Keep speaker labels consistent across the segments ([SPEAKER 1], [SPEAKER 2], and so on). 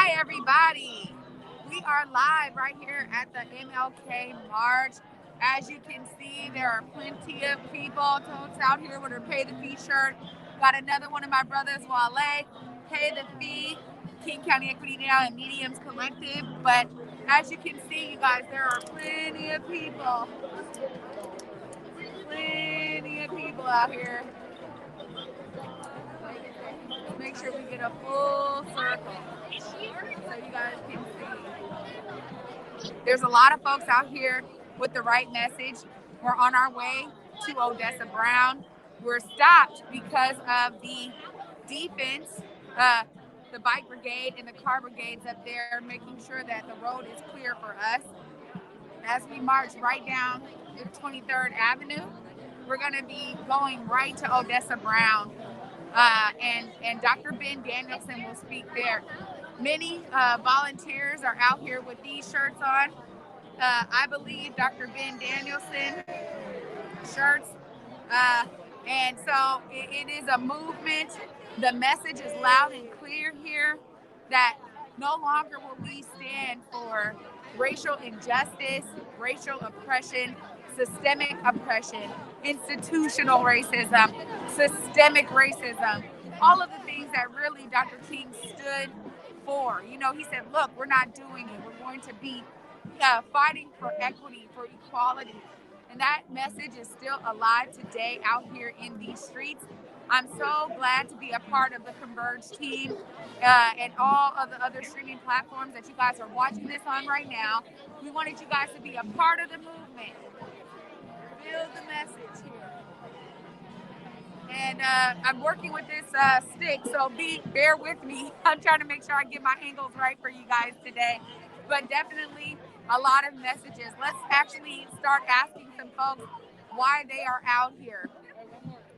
[SPEAKER 1] Hi, everybody. We are live right here at the MLK March. As you can see, there are plenty of people. Totes out here with her Pay the Fee shirt. Got another one of my brothers, Wale, Pay the Fee, King County Equity Now, and Mediums Collective. But as you can see, you guys, there are plenty of people. Plenty of people out here. Make sure we get a full circle so you guys can see. There's a lot of folks out here with the right message. We're on our way to Odessa Brown. We're stopped because of the defense, uh, the bike brigade and the car brigades up there, making sure that the road is clear for us. As we march right down 23rd Avenue, we're going to be going right to Odessa Brown. And Dr. Ben Danielson will speak there. Many volunteers are out here with these shirts on. I believe Dr. Ben Danielson shirts. Uh, and so it is a movement. The message is loud and clear here that no longer will we stand for racial injustice, racial oppression, systemic oppression, institutional racism, systemic racism, all of the things that really Dr. King stood for. You know, he said, look, we're not doing it. We're going to be fighting for equity, for equality. And that message is still alive today out here in these streets. I'm so glad to be a part of the Converge team and all of the other streaming platforms that you guys are watching this on right now. We wanted you guys to be a part of the movement. Feel the message here. And I'm working with this stick, so bear with me. I'm trying to make sure I get my angles right for you guys today. But definitely a lot of messages. Let's actually start asking some folks why they are out here.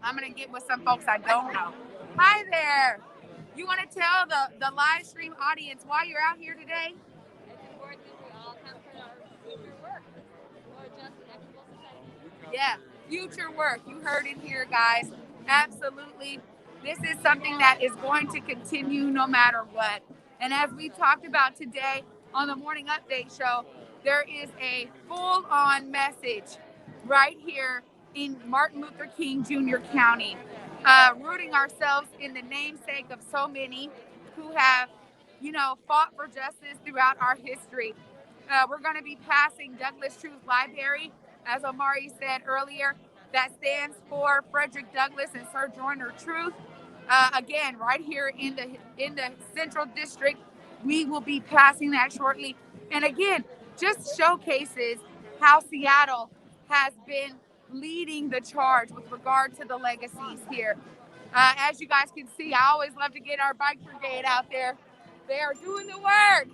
[SPEAKER 1] I'm going to get with some folks I don't know. Hi there. You want to tell the live stream audience why you're out here today?
[SPEAKER 2] It's important that we all come for our future work for a just and equitable society.
[SPEAKER 1] Yeah, future work. You heard it here, guys. Absolutely. This is something that is going to continue no matter what. And as we talked about today on the Morning Update show, there is a full on message right here in Martin Luther King Jr. County, rooting ourselves in the namesake of so many who have, fought for justice throughout our history. We're going to be passing Douglas Truth Library, as Omari said earlier, that stands for Frederick Douglass and Sojourner Truth. Again, right here in the Central District, we will be passing that shortly. And again, just showcases how Seattle has been leading the charge with regard to the legacies here. As you guys can see, I always love to get our bike brigade out there. They are doing the work.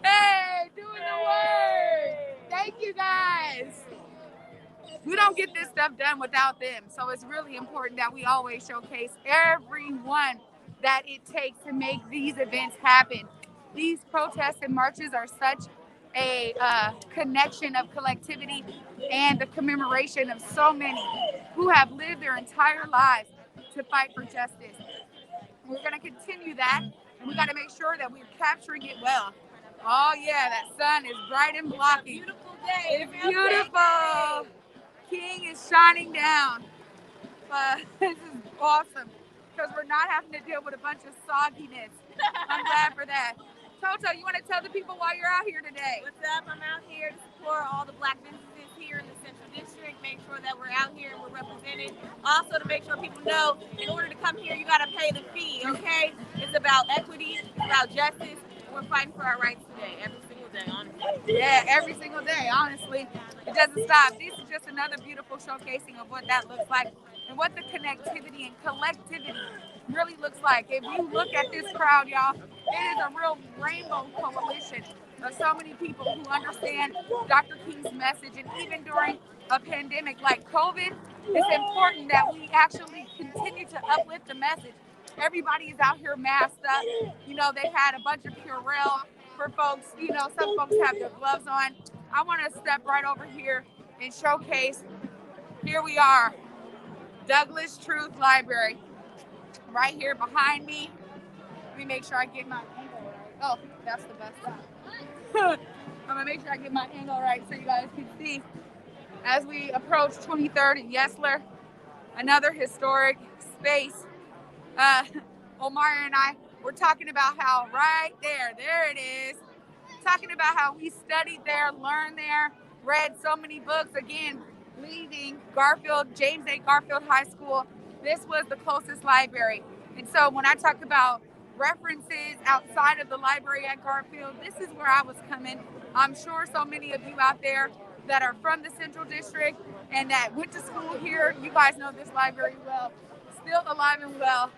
[SPEAKER 1] Hey, doing the work. Thank you guys. We don't get this stuff done without them. So it's really important that we always showcase everyone that it takes to make these events happen. These protests and marches are such a connection of collectivity and the commemoration of so many who have lived their entire lives to fight for justice. We're going to continue that, and we got to make sure that we're capturing it well. Oh yeah, that sun is bright and blocking.
[SPEAKER 2] It's a beautiful day.
[SPEAKER 1] It's beautiful. King is shining down. This is awesome because we're not having to deal with a bunch of sogginess. I'm glad for that. Toto, you want to tell the people why you're out here today?
[SPEAKER 2] What's up? I'm out here to support all the black businesses here in the Central District. Make sure that we're out here and we're represented. Also to make sure people know, in order to come here, you got to pay the fee, okay? It's about equity. It's about justice. We're fighting for our rights today, every single day, honestly.
[SPEAKER 1] Yeah, every single day, honestly. It doesn't stop. This is just another beautiful showcasing of what that looks like and what the connectivity and collectivity really looks like. If you look at this crowd, y'all, it is a real rainbow coalition of so many people who understand Dr. King's message. And even during a pandemic like COVID, it's important that we actually continue to uplift the message. Everybody is out here masked up. You know, they had a bunch of Purell for folks. You know, some folks have their gloves on. I want to step right over here and showcase. Here we are, Douglas Truth Library. Right here behind me. Let me make sure I get my angle right. Oh, that's the best side. I'm gonna make sure I get my angle right so you guys can see as we approach 23rd and Yesler, another historic space. Uh, Omar and I were talking about how right there it is, talking about how we studied there, learned there, read so many books. Again, leaving Garfield, James A. Garfield High School, this was the closest library. And so when I talk about references outside of the library at Garfield, this is where I was coming. I'm sure so many of you out there that are from the Central District and that went to school here, you guys know this library well, still alive and well.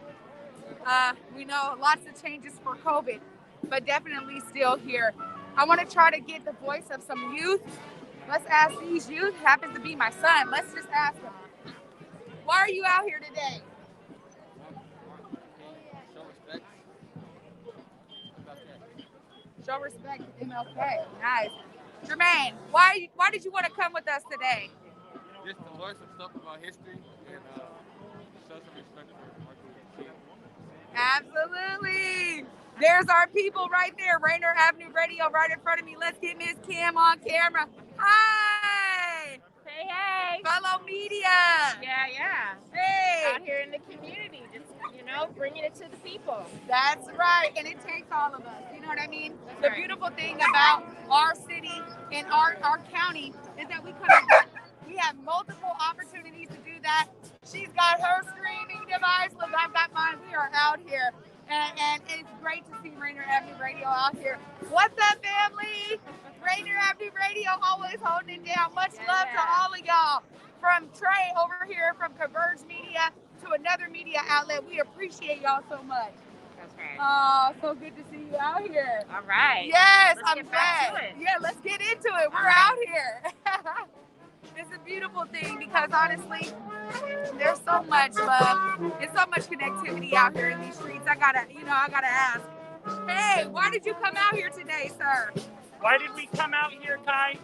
[SPEAKER 1] We know lots of changes for COVID, but definitely still here. I want to try to get the voice of some youth. Let's ask these youth. Happens to be my son. Let's just ask him. Why are you out here today? Show respect to MLK. Nice. Jermaine, why did you want to come with us today?
[SPEAKER 3] Just to learn some stuff about history and show some respect for Martin Luther King.
[SPEAKER 1] Absolutely. There's our people right there. Rainier Avenue Radio right in front of me. Let's get Miss Kim on camera. Hi.
[SPEAKER 2] Hey.
[SPEAKER 1] Fellow media.
[SPEAKER 2] Yeah.
[SPEAKER 1] Hey.
[SPEAKER 2] Out here in the community, just, bringing it to the people.
[SPEAKER 1] That's right. And it takes all of us. You know what I mean?
[SPEAKER 2] That's
[SPEAKER 1] the
[SPEAKER 2] right.
[SPEAKER 1] Beautiful thing about our city and our county is that we have multiple opportunities to do that. She's got her streaming device. Look, I've got mine. We are out here. And it's great to see Rainier Avenue Radio out here. What's up, family? Rainier Avenue Radio always holding it down. Much love to all of y'all. From Trey over here from Converge Media to another media outlet. We appreciate y'all so much.
[SPEAKER 2] That's right.
[SPEAKER 1] Oh, so good to see you out here.
[SPEAKER 2] All right.
[SPEAKER 1] Yes,
[SPEAKER 2] Let's
[SPEAKER 1] I'm
[SPEAKER 2] get back
[SPEAKER 1] glad.
[SPEAKER 2] to it.
[SPEAKER 1] Yeah, let's get into it. We're out here. It's a beautiful thing because honestly, there's so much love and so much connectivity out here in these streets. I gotta ask. Hey, why did you come out here today, sir?
[SPEAKER 4] Why did we come out here, Kai?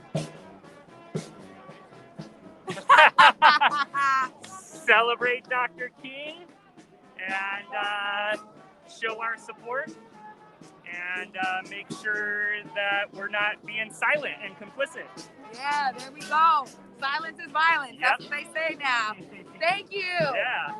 [SPEAKER 4] Celebrate Dr. King and show our support and make sure that we're not being silent and complicit.
[SPEAKER 1] Yeah, there we go. Silence is violence.
[SPEAKER 4] Yep.
[SPEAKER 1] That's what they say now. Thank you.
[SPEAKER 4] Yeah.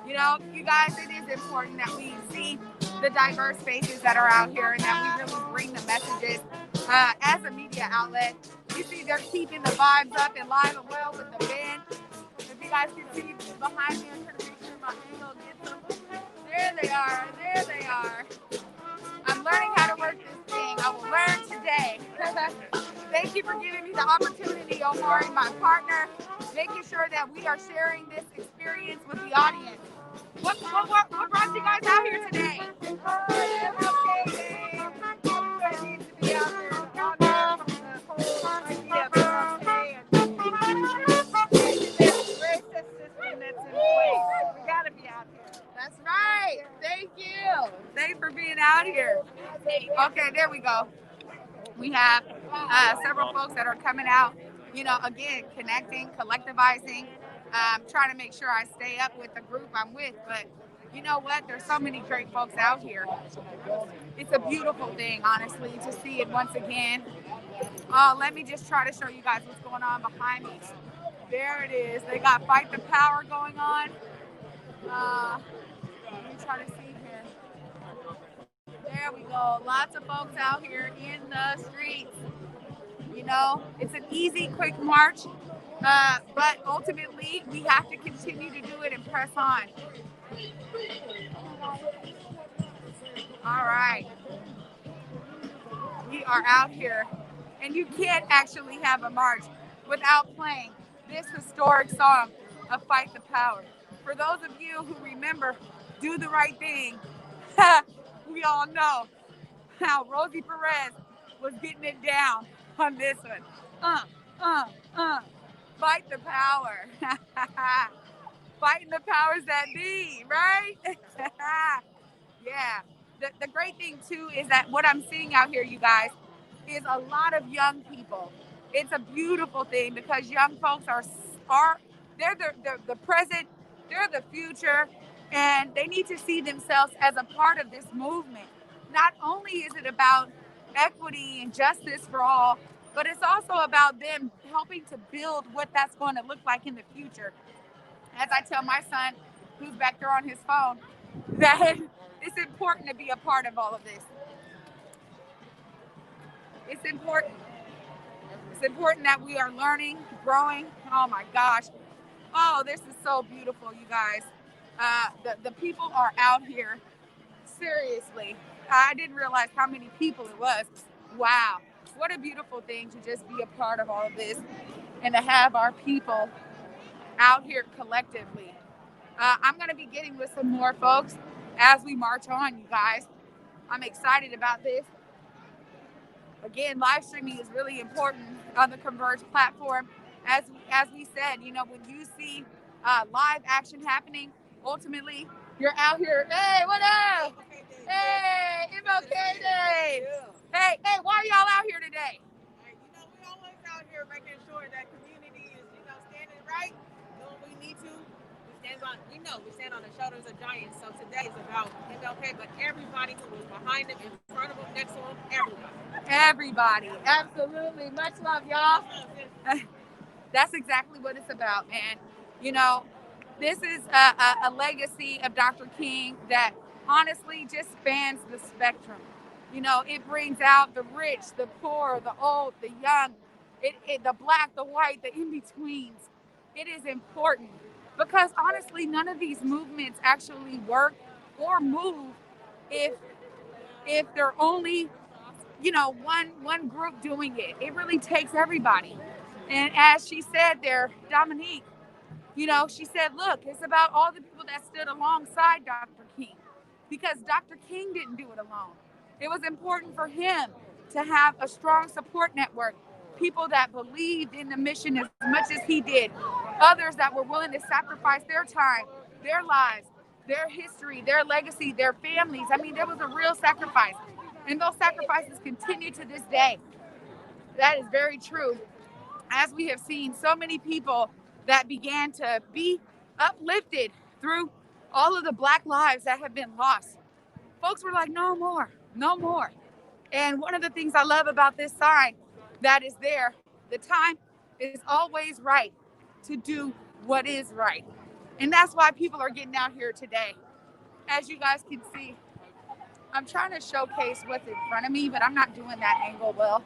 [SPEAKER 1] You know, you guys, it is important that we see the diverse faces that are out here and that we really bring the messages as a media outlet. You see they're keeping the vibes up and live and well with the band. If you guys can see behind me, I'm trying to make sure my angle gets them. There they are. There they are. I'm learning how to work this thing. I will learn today. Thank you for giving me the opportunity, Omari, my partner, making sure that we are sharing this experience with the audience. What brought you guys out here today? MLK Day. Everybody needs to be out there to honor the whole idea of MLK and this racist system that's in place. We gotta be out here. That's right. Thank you. Thanks for being out here. Okay, there we go. We have several folks that are coming out, again, connecting, collectivizing, trying to make sure I stay up with the group I'm with. But you know what? There's so many great folks out here. It's a beautiful thing, honestly, to see it once again. Let me just try to show you guys what's going on behind me. There it is. They got Fight the Power going on. Let me try to see here. There we go. Lots of folks out here in the streets. It's an easy, quick march, but ultimately we have to continue to do it and press on. All right. We are out here, and you can't actually have a march without playing this historic song of Fight the Power. For those of you who remember Do the Right Thing, we all know how Rosie Perez was getting it down on this one. Fight the power. Fighting the powers that be, right? Yeah. The great thing too is that what I'm seeing out here, you guys, is a lot of young people. It's a beautiful thing because young folks they're the present, they're the future, And they need to see themselves as a part of this movement. Not only is it about equity and justice for all, but it's also about them helping to build what that's going to look like in the future. As I tell my son, who's back there on his phone, that it's important to be a part of all of this. It's important. It's important that we are learning, growing. Oh my gosh. Oh, this is so beautiful, you guys. The people are out here. Seriously. I didn't realize how many people it was. Wow. What a beautiful thing to just be a part of all of this and to have our people out here collectively. I'm going to be getting with some more folks as we march on, you guys. I'm excited about this. Again, live streaming is really important on the Converge platform. As we said, you know, when you see live action happening, ultimately you're out here. Hey, what up? Hey, MLK Day. Hey, why are y'all out here today?
[SPEAKER 2] You know, we always out here making sure that community is, you know, standing right, doing what we need to. We stand on the shoulders of giants. So today is about MLK, but everybody who was behind him, in front of him, next to him, everybody.
[SPEAKER 1] Absolutely. Much love, y'all. That's exactly what it's about, man. You know, this is a legacy of Dr. King that honestly just spans the spectrum. You know, it brings out the rich, the poor, the old, the young, the black, the white, the in-betweens. It is important because honestly, none of these movements actually work or move if they're only, you know, one group doing it. It really takes everybody. And as she said there, Dominique, you know, she said, look, it's about all the people that stood alongside Dr. King because Dr. King didn't do it alone. It was important for him to have a strong support network, people that believed in the mission as much as he did, others that were willing to sacrifice their time, their lives, their history, their legacy, their families. I mean, there was a real sacrifice. And those sacrifices continue to this day. That is very true. As we have seen so many people that began to be uplifted through all of the Black lives that have been lost. Folks were like, no more, no more. And one of the things I love about this sign that is there, the time is always right to do what is right. And that's why people are getting out here today. As you guys can see, I'm trying to showcase what's in front of me, but I'm not doing that angle well.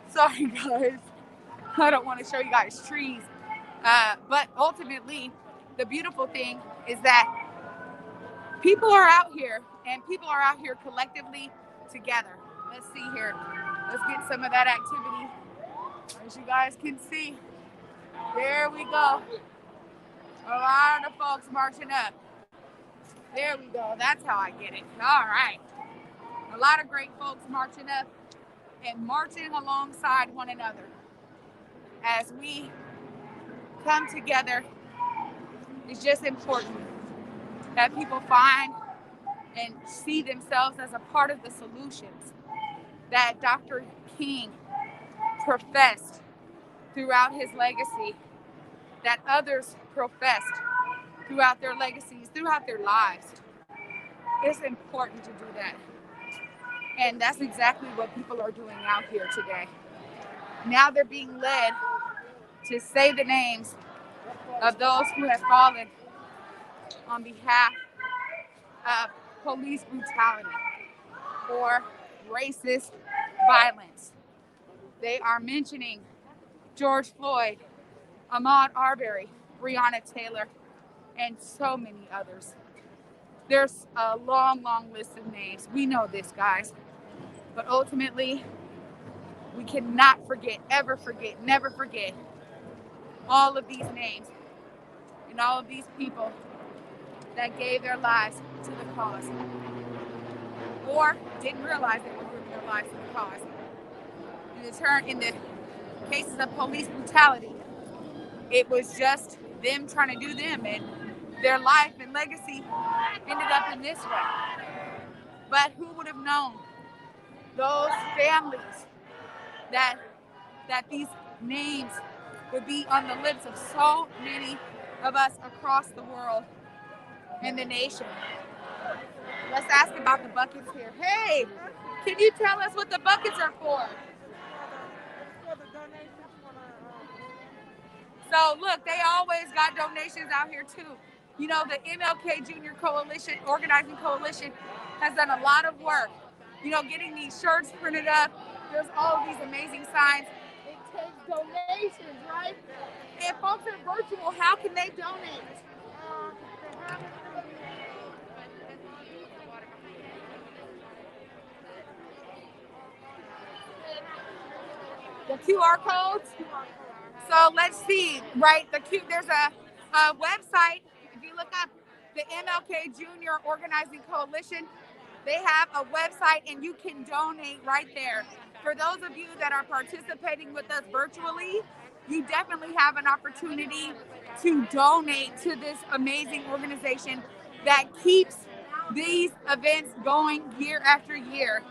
[SPEAKER 1] Sorry, guys. I don't want to show you guys trees. But ultimately, the beautiful thing is that people are out here and people are out here collectively together. Let's see here. Let's get some of that activity. As you guys can see, there we go. A lot of folks marching up. There we go. That's how I get it. All right. A lot of great folks marching up and marching alongside one another. As we come together, it's just important that people find and see themselves as a part of the solutions that Dr. King professed throughout his legacy, that others professed throughout their legacies, throughout their lives. It's important to do that. And that's exactly what people are doing out here today. Now they're being led to say the names of those who have fallen on behalf of police brutality or racist violence. They are mentioning George Floyd, Ahmaud Arbery, Breonna Taylor, and so many others. There's a long, long list of names. We know this, guys. But ultimately, we cannot forget, ever forget, never forget all of these names and all of these people that gave their lives to the cause or didn't realize they were giving their lives to the cause. In the cases of police brutality, it was just them trying to do them, and their life and legacy ended up in this way. But who would have known those families that these names would be on the lips of so many of us across the world in the nation. Let's ask about the buckets here. Hey, can you tell us what the buckets are for? So look, they always got donations out here too. You know, the MLK Junior Coalition, Organizing Coalition, has done a lot of work. You know, getting these shirts printed up. There's all of these amazing signs. It takes donations, right? If folks are virtual, how can they donate? The QR codes. So let's see, right? There's a website. If you look up the MLK Junior Organizing Coalition, they have a website and you can donate right there. For those of you that are participating with us virtually, you definitely have an opportunity to donate to this amazing organization that keeps these events going year after year.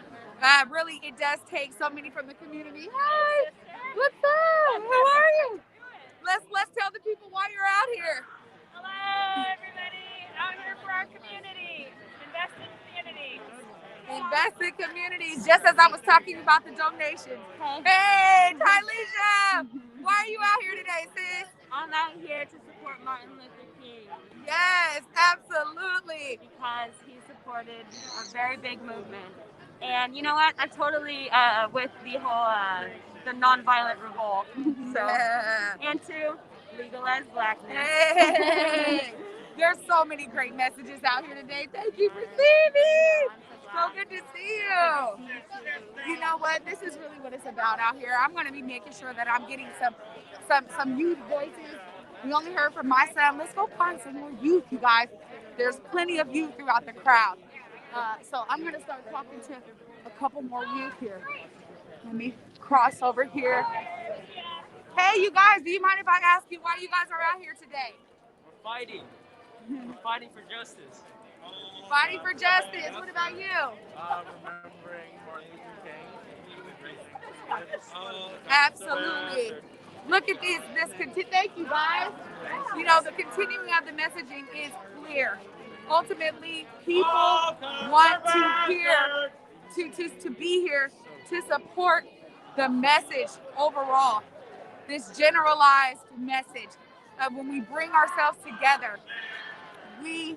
[SPEAKER 1] Really, it does take so many from the community. Hi, what's up? How are you? Let's tell the people why you're out here.
[SPEAKER 2] Hello, everybody. Out here for our community. Invest in community.
[SPEAKER 1] Invest in communities, just as I was talking about the donations. Hey, Tylisha, why are you out here today, sis?
[SPEAKER 2] I'm out here to support Martin Luther King
[SPEAKER 1] Yes, absolutely.
[SPEAKER 2] because he supported a very big movement. And you know what? I'm totally with the whole the nonviolent revolt. So
[SPEAKER 1] Yeah.
[SPEAKER 2] and to legalize blackness.
[SPEAKER 1] Hey, there's so many great messages out here today. Thank you for seeing me. So good to see you. You know what? This is really what it's about out here. I'm going to be making sure that I'm getting some youth voices. We only heard from my son. Let's go find some more youth, you guys. There's plenty of youth throughout the crowd. So I'm going to start talking to a couple more youth here. Let me cross over here. Hey, you guys, do you mind if I ask you why you guys are out here today?
[SPEAKER 5] We're fighting. We're fighting for justice.
[SPEAKER 1] Fighting for justice. What about you?
[SPEAKER 3] Remembering Martin Luther King.
[SPEAKER 1] Absolutely. Look at this. Thank you, guys. You know, the continuing of the messaging is clear. Ultimately, people want to hear, to be here to support the message overall. This generalized message of when we bring ourselves together, we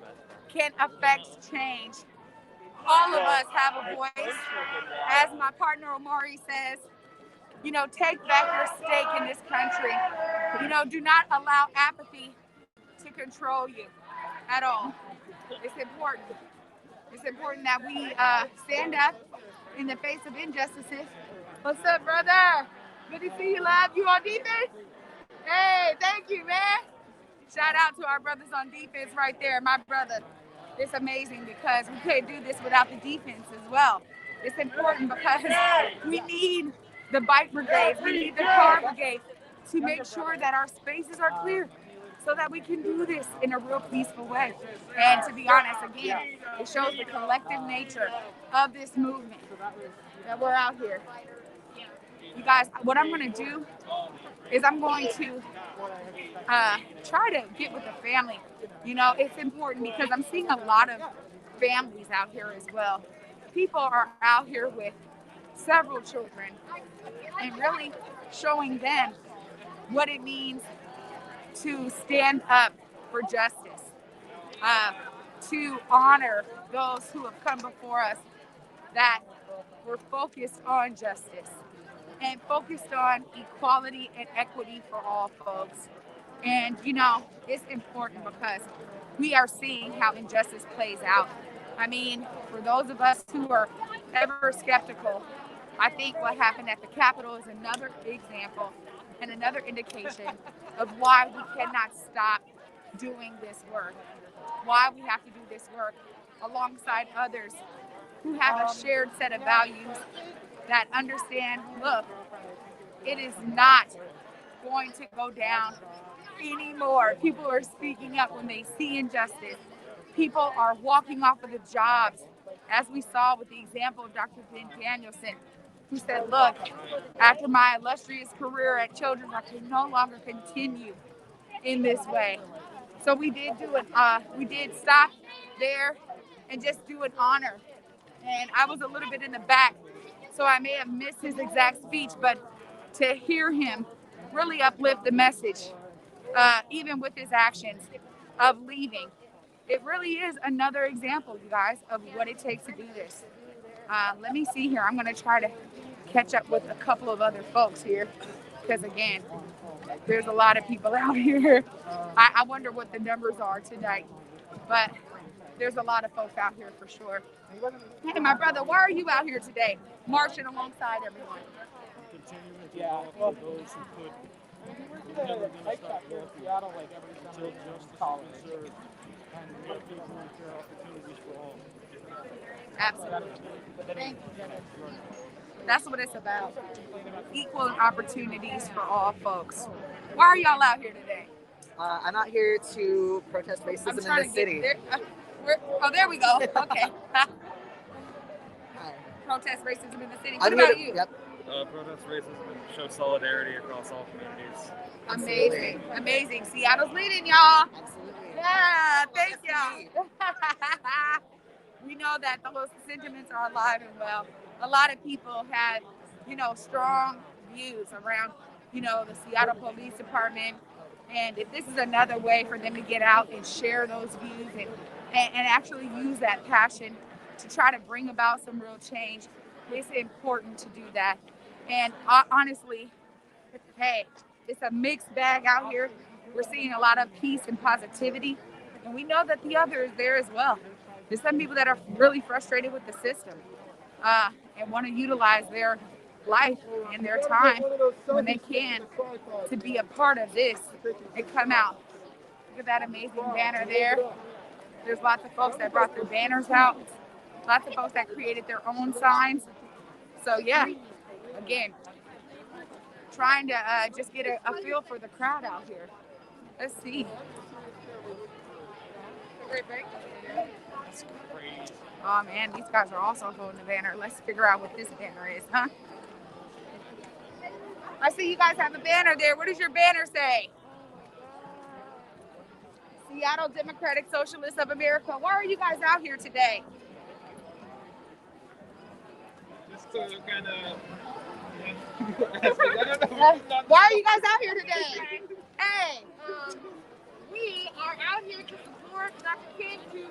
[SPEAKER 1] can affect change. All of us have a voice. As my partner Omari says, you know, take back your stake in this country. You know, do not allow apathy to control you at all. It's important. It's important that we stand up in the face of injustices. What's up, brother? Good to see you, love. You on defense? Hey, thank you, man. Shout out to our brothers on defense right there. My brother, it's amazing because we can't do this without the defense as well. It's important because we need the bike brigades, we need the car brigades to make sure that our spaces are clear so that we can do this in a real peaceful way. And to be honest, again, it shows the collective nature of this movement that we're out here. You guys, what I'm going to do is I'm going to try to get with the family. You know, it's important because I'm seeing a lot of families out here as well. People are out here with several children and really showing them what it means to stand up for justice, to honor those who have come before us that were focused on justice and focused on equality and equity for all folks. And, you know, it's important because we are seeing how injustice plays out. I mean, for those of us who are ever skeptical, I think what happened at the Capitol is another example and another indication of why we cannot stop doing this work, why we have to do this work alongside others who have a shared set of values that understand, look, it is not going to go down anymore. People are speaking up when they see injustice. People are walking off of the jobs, as we saw with the example of Dr. Ben Danielson, who said, look, after my illustrious career at Children's, I can no longer continue in this way. So we did do we did stop there and just do an honor. And I was a little bit in the back, so I may have missed his exact speech, but to hear him really uplift the message, even with his actions of leaving, it really is another example, you guys, of what it takes to do this. Let me see here. I'm going to try to catch up with a couple of other folks here because, again, there's a lot of people out here. I wonder what the numbers are tonight, but there's a lot of folks out here for sure. Hey, my brother, why are you out here today, marching alongside everyone?
[SPEAKER 6] Yeah, well, those who could. We're going to take that here in Seattle like every summer in college. And give people fair opportunities for all.
[SPEAKER 1] Absolutely. Thank you. That's what it's about. Equal opportunities for all folks. Why are y'all out here today?
[SPEAKER 7] I'm out here to protest racism in the city.
[SPEAKER 1] There we go. Okay.
[SPEAKER 7] Hi.
[SPEAKER 1] Protest racism in the city.
[SPEAKER 7] I'm
[SPEAKER 1] What
[SPEAKER 7] here
[SPEAKER 1] about
[SPEAKER 7] to-
[SPEAKER 1] you?
[SPEAKER 7] Yep.
[SPEAKER 3] Protest racism and show solidarity across all communities.
[SPEAKER 1] Amazing. Amazing. Seattle's leading, y'all.
[SPEAKER 7] Absolutely.
[SPEAKER 1] Yeah, thank
[SPEAKER 7] Yes, indeed.
[SPEAKER 1] y'all. We know that those sentiments are alive and well. A lot of people had, strong views around, the Seattle Police Department. And if this is another way for them to get out and share those views and actually use that passion to try to bring about some real change, it's important to do that. And honestly, hey, it's a mixed bag out here. We're seeing a lot of peace and positivity, and we know that the other is there as well. There's some people that are really frustrated with the system and want to utilize their life and their time when they can to be a part of this and come out. Look at that amazing banner there. There's lots of folks that brought their banners out, lots of folks that created their own signs. So yeah, again, trying to just get a feel for the crowd out here. Let's see. Great break.
[SPEAKER 3] That's crazy.
[SPEAKER 1] Oh man, these guys are also holding the banner. Let's figure out what this banner is, huh? I see you guys have a banner there. What does your banner say? Seattle Democratic Socialists of America. Why are you guys out here today?
[SPEAKER 3] Just to kind of.
[SPEAKER 1] Why are you guys out here today? Hey.
[SPEAKER 2] We are out here to support Dr. King, to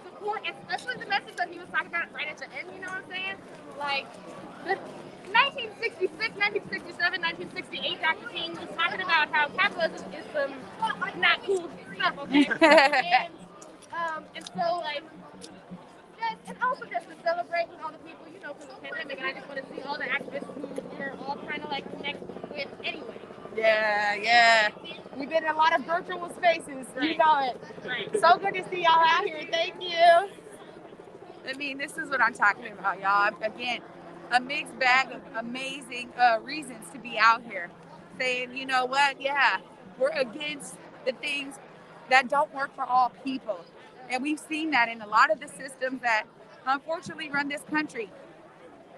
[SPEAKER 2] support, especially the message that he was talking about right at the end, you know what I'm saying? Like, the 1966, 1967, 1968, Dr. King was talking about how capitalism is some not cool stuff, okay? And so, like, and also just to celebrate with all the people, for the pandemic, and I just want to see all the activists who we're all trying to, connect with anyway.
[SPEAKER 1] Yeah. We've been in a lot of virtual spaces.
[SPEAKER 2] Right.
[SPEAKER 1] You know it.
[SPEAKER 2] Right.
[SPEAKER 1] So good to see y'all out here. Thank you. I mean, this is what I'm talking about, y'all. Again, a mixed bag of amazing reasons to be out here. Saying, you know what? Yeah, we're against the things that don't work for all people. And we've seen that in a lot of the systems that unfortunately run this country.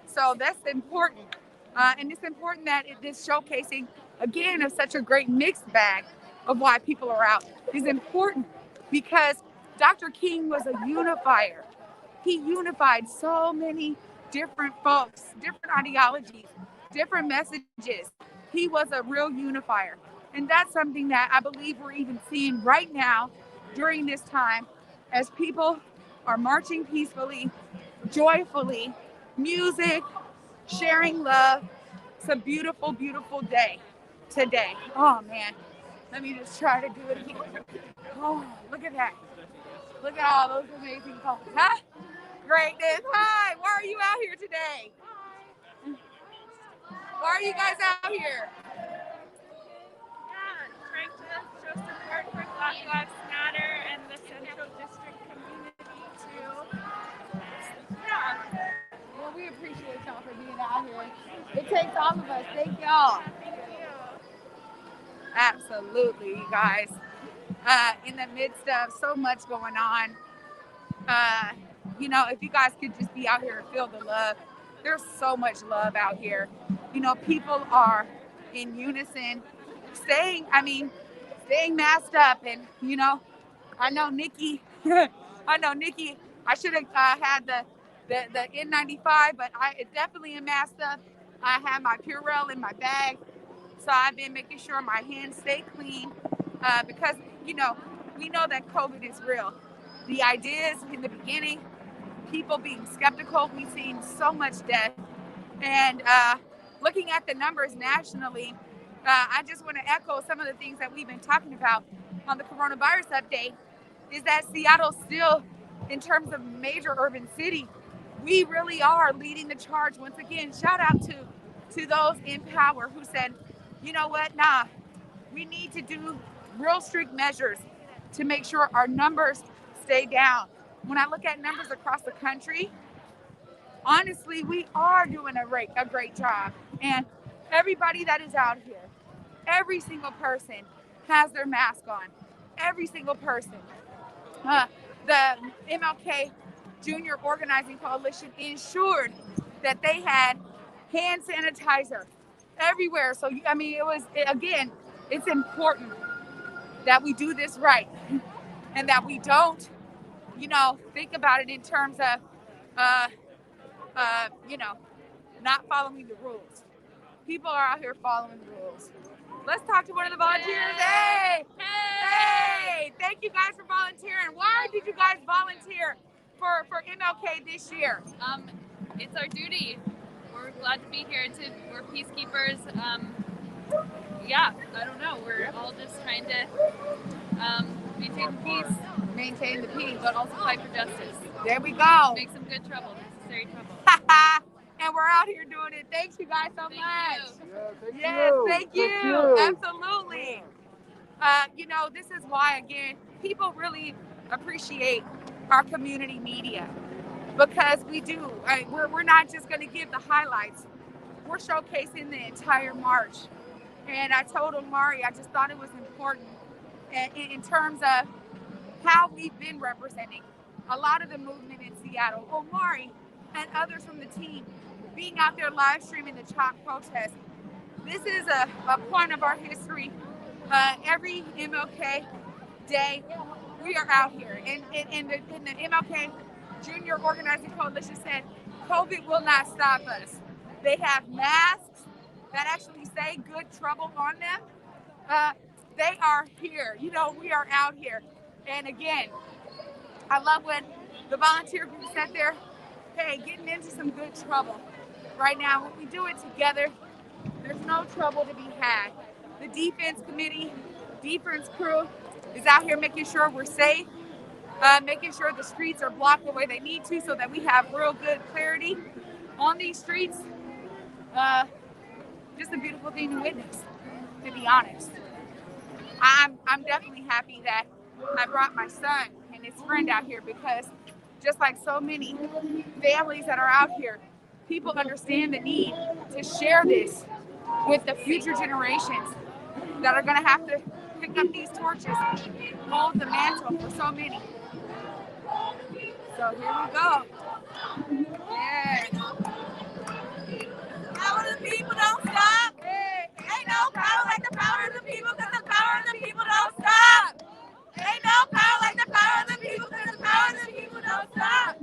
[SPEAKER 1] So that's important. And it's important that this showcasing, again, of such a great mixed bag of why people are out is important because Dr. King was a unifier. He unified so many different folks, different ideologies, different messages. He was a real unifier. And that's something that I believe we're even seeing right now during this time as people are marching peacefully, joyfully, music, sharing love. It's a beautiful, beautiful day today. Oh man, let me just try to do it again. Oh, look at that. Look at all those amazing folks. Huh? Greatness. Hi, why are you out here today? Why are you guys out here?
[SPEAKER 2] Trying to show support for Black Lives Matter and the Central District community too. Yeah.
[SPEAKER 1] Well, we appreciate y'all for being out here. It takes all of us. Thank y'all.
[SPEAKER 2] Thank you.
[SPEAKER 1] Absolutely, you guys. In the midst of so much going on, if you guys could just be out here and feel the love. There's so much love out here. People are in unison, staying masked up. And, I know Nikki, I should have had the N95, but I definitely am masked up. I have my Purell in my bag. So I've been making sure my hands stay clean because, we know that COVID is real. The ideas in the beginning, people being skeptical, we've seen so much death. And looking at the numbers nationally, I just want to echo some of the things that we've been talking about on the coronavirus update, is that Seattle still, in terms of major urban city, we really are leading the charge. Once again, shout out to those in power who said, you know what, we need to do real strict measures to make sure our numbers stay down. When I look at numbers across the country, honestly, we are doing a great job. And everybody that is out here, every single person has their mask on. Every single person. The MLK Junior Organizing Coalition ensured that they had hand sanitizer everywhere. So, it's important that we do this right and that we don't, think about it in terms of, not following the rules. People are out here following the rules. Let's talk to one of the volunteers. Hey! Thank you guys for volunteering. Why did you guys volunteer for MLK this year?
[SPEAKER 8] It's our duty. We're glad to be here. We're peacekeepers. I don't know. We're all just trying to maintain the peace, but also fight for justice.
[SPEAKER 1] There we go.
[SPEAKER 8] Make some good trouble, necessary trouble.
[SPEAKER 1] And we're out here doing it. Thanks you guys so much. Thank you. Absolutely. This is why, again, people really appreciate our community media, because we do. We're not just going to give the highlights. We're showcasing the entire march. And I told Omari, I just thought it was important in terms of how we've been representing a lot of the movement in Seattle. Omari and others from the team being out there live streaming the chalk protest. This is a point of our history. Every MLK day, we are out here. And the MLK Junior Organizing Coalition said, COVID will not stop us. They have masks that actually say good trouble on them. They are here. We are out here. And again, I love when the volunteer group sat there, getting into some good trouble. Right now, when we do it together, there's no trouble to be had. The defense crew is out here making sure we're safe, making sure the streets are blocked the way they need to so that we have real good clarity on these streets. Just a beautiful thing to witness, to be honest. I'm definitely happy that I brought my son and his friend out here, because just like so many families that are out here, people understand the need to share this with the future generations that are going to have to pick up these torches, hold the mantle for so many. So here we go. Yeah.
[SPEAKER 2] Power of the people don't stop. Ain't no power like the power of the people, because the power of the people don't stop. Ain't no power like the power of the people, because the power of the people don't stop.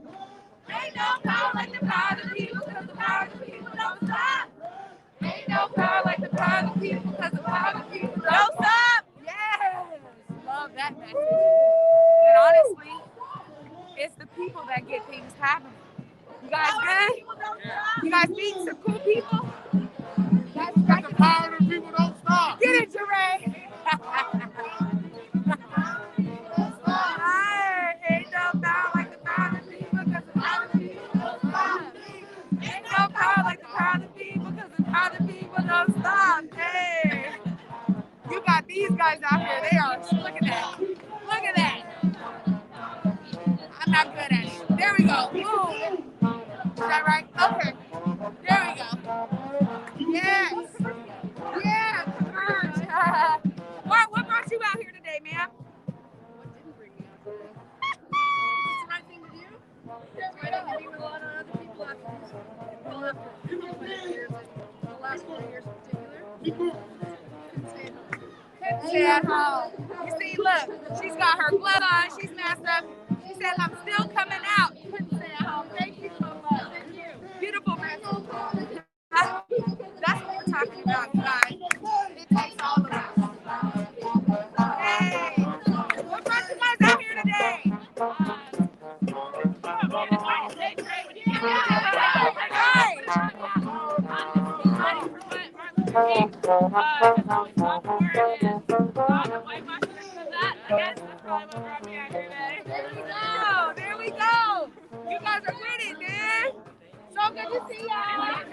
[SPEAKER 2] Ain't no power like the power of the people, because the power of the people don't stop.
[SPEAKER 1] Ain't no power like the power of the people, because the power of the people
[SPEAKER 2] Don't stop.
[SPEAKER 1] Yes! Love that message. And honestly, it's the people that get things happening. You guys good? You guys meet some cool people?
[SPEAKER 3] Got the power of the people don't stop.
[SPEAKER 1] Get it, Jeray! Ain't no power like the power of the people, because the power of the people don't stop. Ain't no power like the power of the people, because the power of the people don't stop. Hey! You got these guys out here. They are, look at that. Look at that. I'm not good at it. There we go. Boom. Is that right? Okay. There we go. Yes. Yeah, Kurt. What brought you out here today, ma'am?
[SPEAKER 9] What didn't bring me out today? It's the right thing to do. It's the right thing to be with a lot of other people after 20 years, the last 20 years in particular. Couldn't stay at home.
[SPEAKER 1] Stay at home. see, look, she's got her glove on. She's masked up. She said, I'm still coming out. Couldn't say at home. Thank you so much. Thank you. Beautiful message. That's what we're talking about, you guys. It takes all of us. Hey, what brought you guys out here today? There we go. You guys are with it, man. So good to see y'all.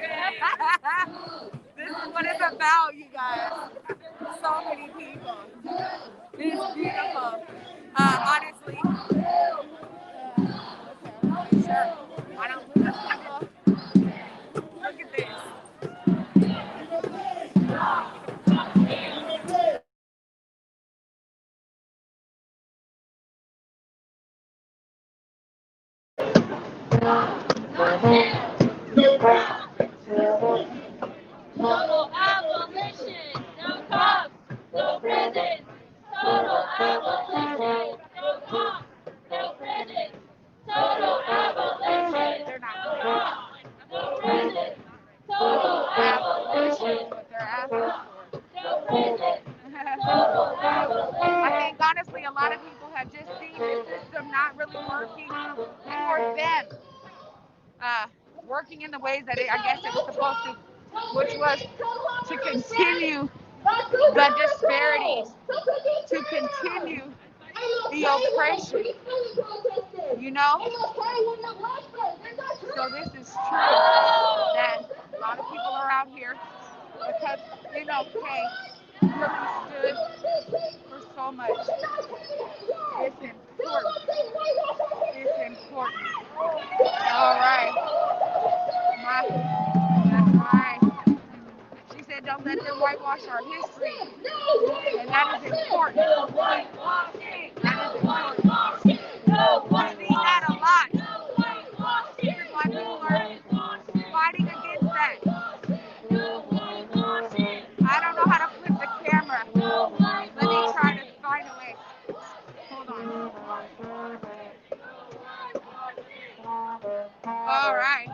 [SPEAKER 1] This is what it's about, you guys. So many people. It's beautiful. Honestly. Sure. Why don't we just look at this.
[SPEAKER 10] Total abolition, no cops, no prison. Total abolition, no cops, no prison. Total abolition, no cops, no prison. Total abolition,
[SPEAKER 1] What they're asking for.
[SPEAKER 10] no prison. Total abolition.
[SPEAKER 1] I think honestly a lot of people have just seen the system not really working for them. Working in the ways that I guess it was supposed to, which was to continue the disparities, to continue the oppression, you know? So this is true that a lot of people are out here because, you know, hey, really stood for so much. It's important. It's important. All right. That's right. She said, don't let them whitewash our history. And that is important. That is important. We see that a lot. This is why people are fighting against that. I don't know how to flip the camera. Let me try to find a way. Hold on. All right.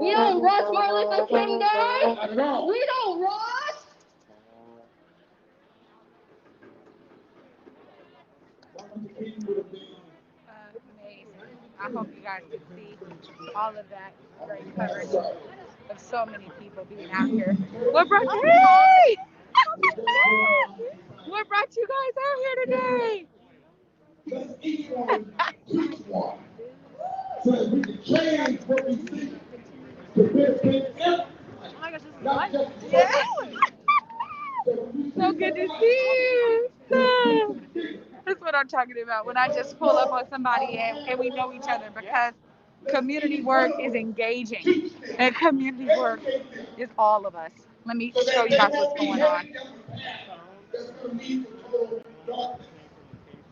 [SPEAKER 10] We don't rush Martin Luther King Day. We don't rush.
[SPEAKER 1] Amazing. I hope you guys can see all of that great coverage of so many people being out here. What brought you? Hey! What brought you guys out here today?
[SPEAKER 11] So we can change what we see to benefit them.
[SPEAKER 1] Oh my gosh, this is fun. Yeah. So good to see you. That's what I'm talking about when I just pull up on somebody and we know each other, because community work is engaging and community work is all of us. Let me show you guys what's going on.
[SPEAKER 11] That's going to lead to total darkness.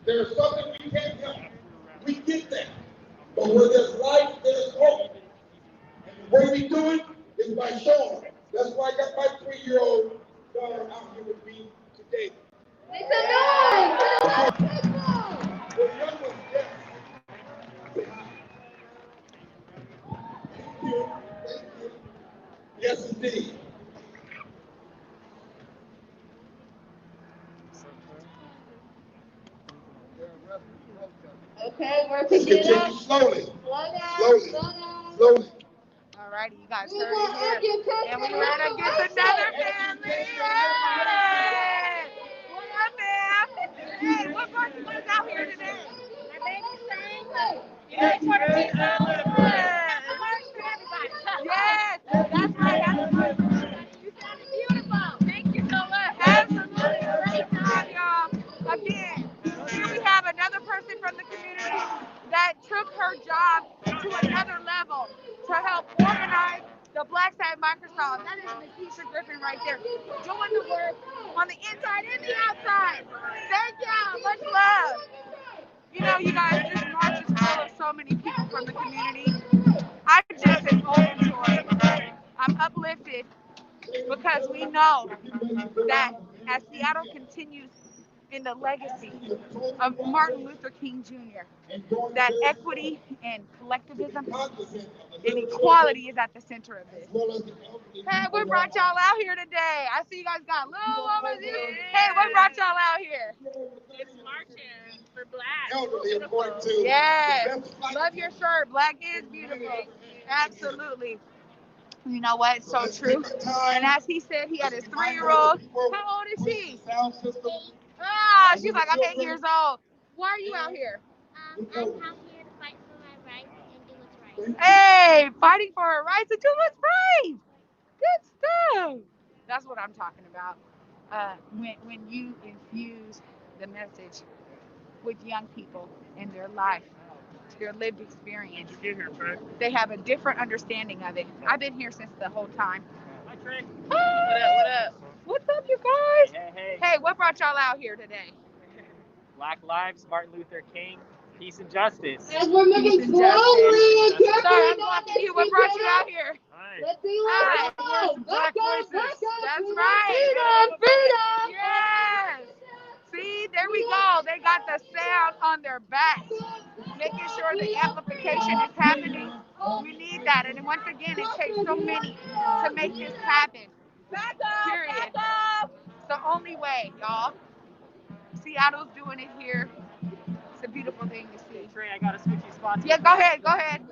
[SPEAKER 11] There's something we can't help. We get that. But where there's light, there's hope. And the way we do it is by showing. That's why I got my 3-year-old daughter out here with me today.
[SPEAKER 10] Make some noise!
[SPEAKER 11] The young ones, yes. Thank you. Thank you. Yes, indeed.
[SPEAKER 10] Okay, we're
[SPEAKER 11] Let's
[SPEAKER 10] picking it
[SPEAKER 11] continue
[SPEAKER 10] up.
[SPEAKER 11] slowly.
[SPEAKER 10] Slow down,
[SPEAKER 11] Slowly.
[SPEAKER 10] slow down.
[SPEAKER 11] Slowly.
[SPEAKER 1] Alrighty, you guys heard it here. And we ran against another family. Hey! What up, fam? Hey, what brought you guys out here today? My baby's birthday. You guys want to be Yes, that's right. You sounded beautiful. Thank you so much. Absolutely. Great job, y'all. Again, here we have another person from the community that took her job to another level to help organize the Black Side Microsoft. That is Nikisha Griffin right there, doing the work on the inside and the outside. Thank y'all. Much love. You know, you guys, this march is full of so many people from the community. I just am overjoyed. I'm uplifted because we know that as Seattle continues in the legacy of Martin Luther King Jr., that equity and collectivism and equality is at the center of this. Hey, what brought y'all out here today? I see you guys got little ones. Hey, what brought y'all out here?
[SPEAKER 2] It's marching for Black.
[SPEAKER 11] Elderly, according to
[SPEAKER 1] Yes. Love your shirt. Black is beautiful. Absolutely. You know what? It's so true. And as he said, he had his 3-year-old. How old is she? Ah, she's like, I'm 8 years old. Why are you out here?
[SPEAKER 10] I'm out here to fight for my rights and do what's right.
[SPEAKER 1] Hey, fighting for her rights and do what's right. Good stuff. That's what I'm talking about. When you infuse the message with young people in their life, their lived experience,
[SPEAKER 4] How'd you get here, Trey?
[SPEAKER 1] they have a different understanding of it. I've been here since the whole time.
[SPEAKER 4] Hi, Trey.
[SPEAKER 1] Hi.
[SPEAKER 2] What up?
[SPEAKER 1] What's up, you guys?
[SPEAKER 5] Hey.
[SPEAKER 1] Hey, what brought y'all out here today?
[SPEAKER 5] Black lives, Martin Luther King, peace and justice.
[SPEAKER 10] As we're moving
[SPEAKER 1] Peace and
[SPEAKER 10] slowly and
[SPEAKER 1] justice.
[SPEAKER 10] carefully
[SPEAKER 1] Sorry, I'm
[SPEAKER 10] down
[SPEAKER 1] blocking
[SPEAKER 10] this
[SPEAKER 1] you. What brought you
[SPEAKER 10] street,
[SPEAKER 1] out here?
[SPEAKER 5] Hi.
[SPEAKER 10] let's see
[SPEAKER 1] Hi.
[SPEAKER 10] what
[SPEAKER 4] Black voices.
[SPEAKER 1] That's
[SPEAKER 10] We want
[SPEAKER 1] right.
[SPEAKER 10] freedom.
[SPEAKER 1] Yes. See, there we go. They got the sound on their back, making sure the amplification is happening. We need that. And once again, it takes so many to make this happen. Period. It's the only way, y'all. Seattle's doing it here. It's a beautiful thing to see.
[SPEAKER 5] Trey, I gotta switch you spots.
[SPEAKER 1] Yeah, go ahead. Go ahead.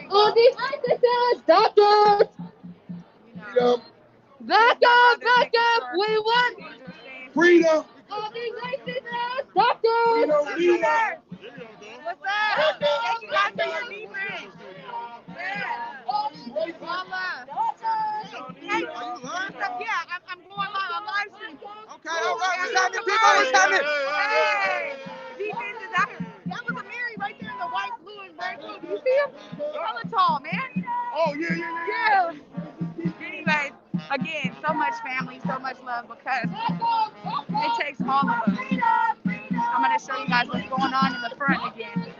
[SPEAKER 10] All these officers, doctors,
[SPEAKER 11] Freedom.
[SPEAKER 10] back up, we want
[SPEAKER 11] Freedom.
[SPEAKER 10] all these racist doctors.
[SPEAKER 11] Freedom.
[SPEAKER 1] What's up? Thank you guys for your defense. Yeah. All love. Hey, yeah, I'm going live on live stream.
[SPEAKER 7] Okay, all right. What's happening, people? What's happening?
[SPEAKER 1] Hey, defense is out here. That was a Mary right there in the white, blue, and red blue. Do you see him? Hella tall, man.
[SPEAKER 11] Oh, yeah.
[SPEAKER 1] Yeah. Anyways, again, so much family, so much love, because it takes all of us. I'm going to show you guys what's going on in the front again.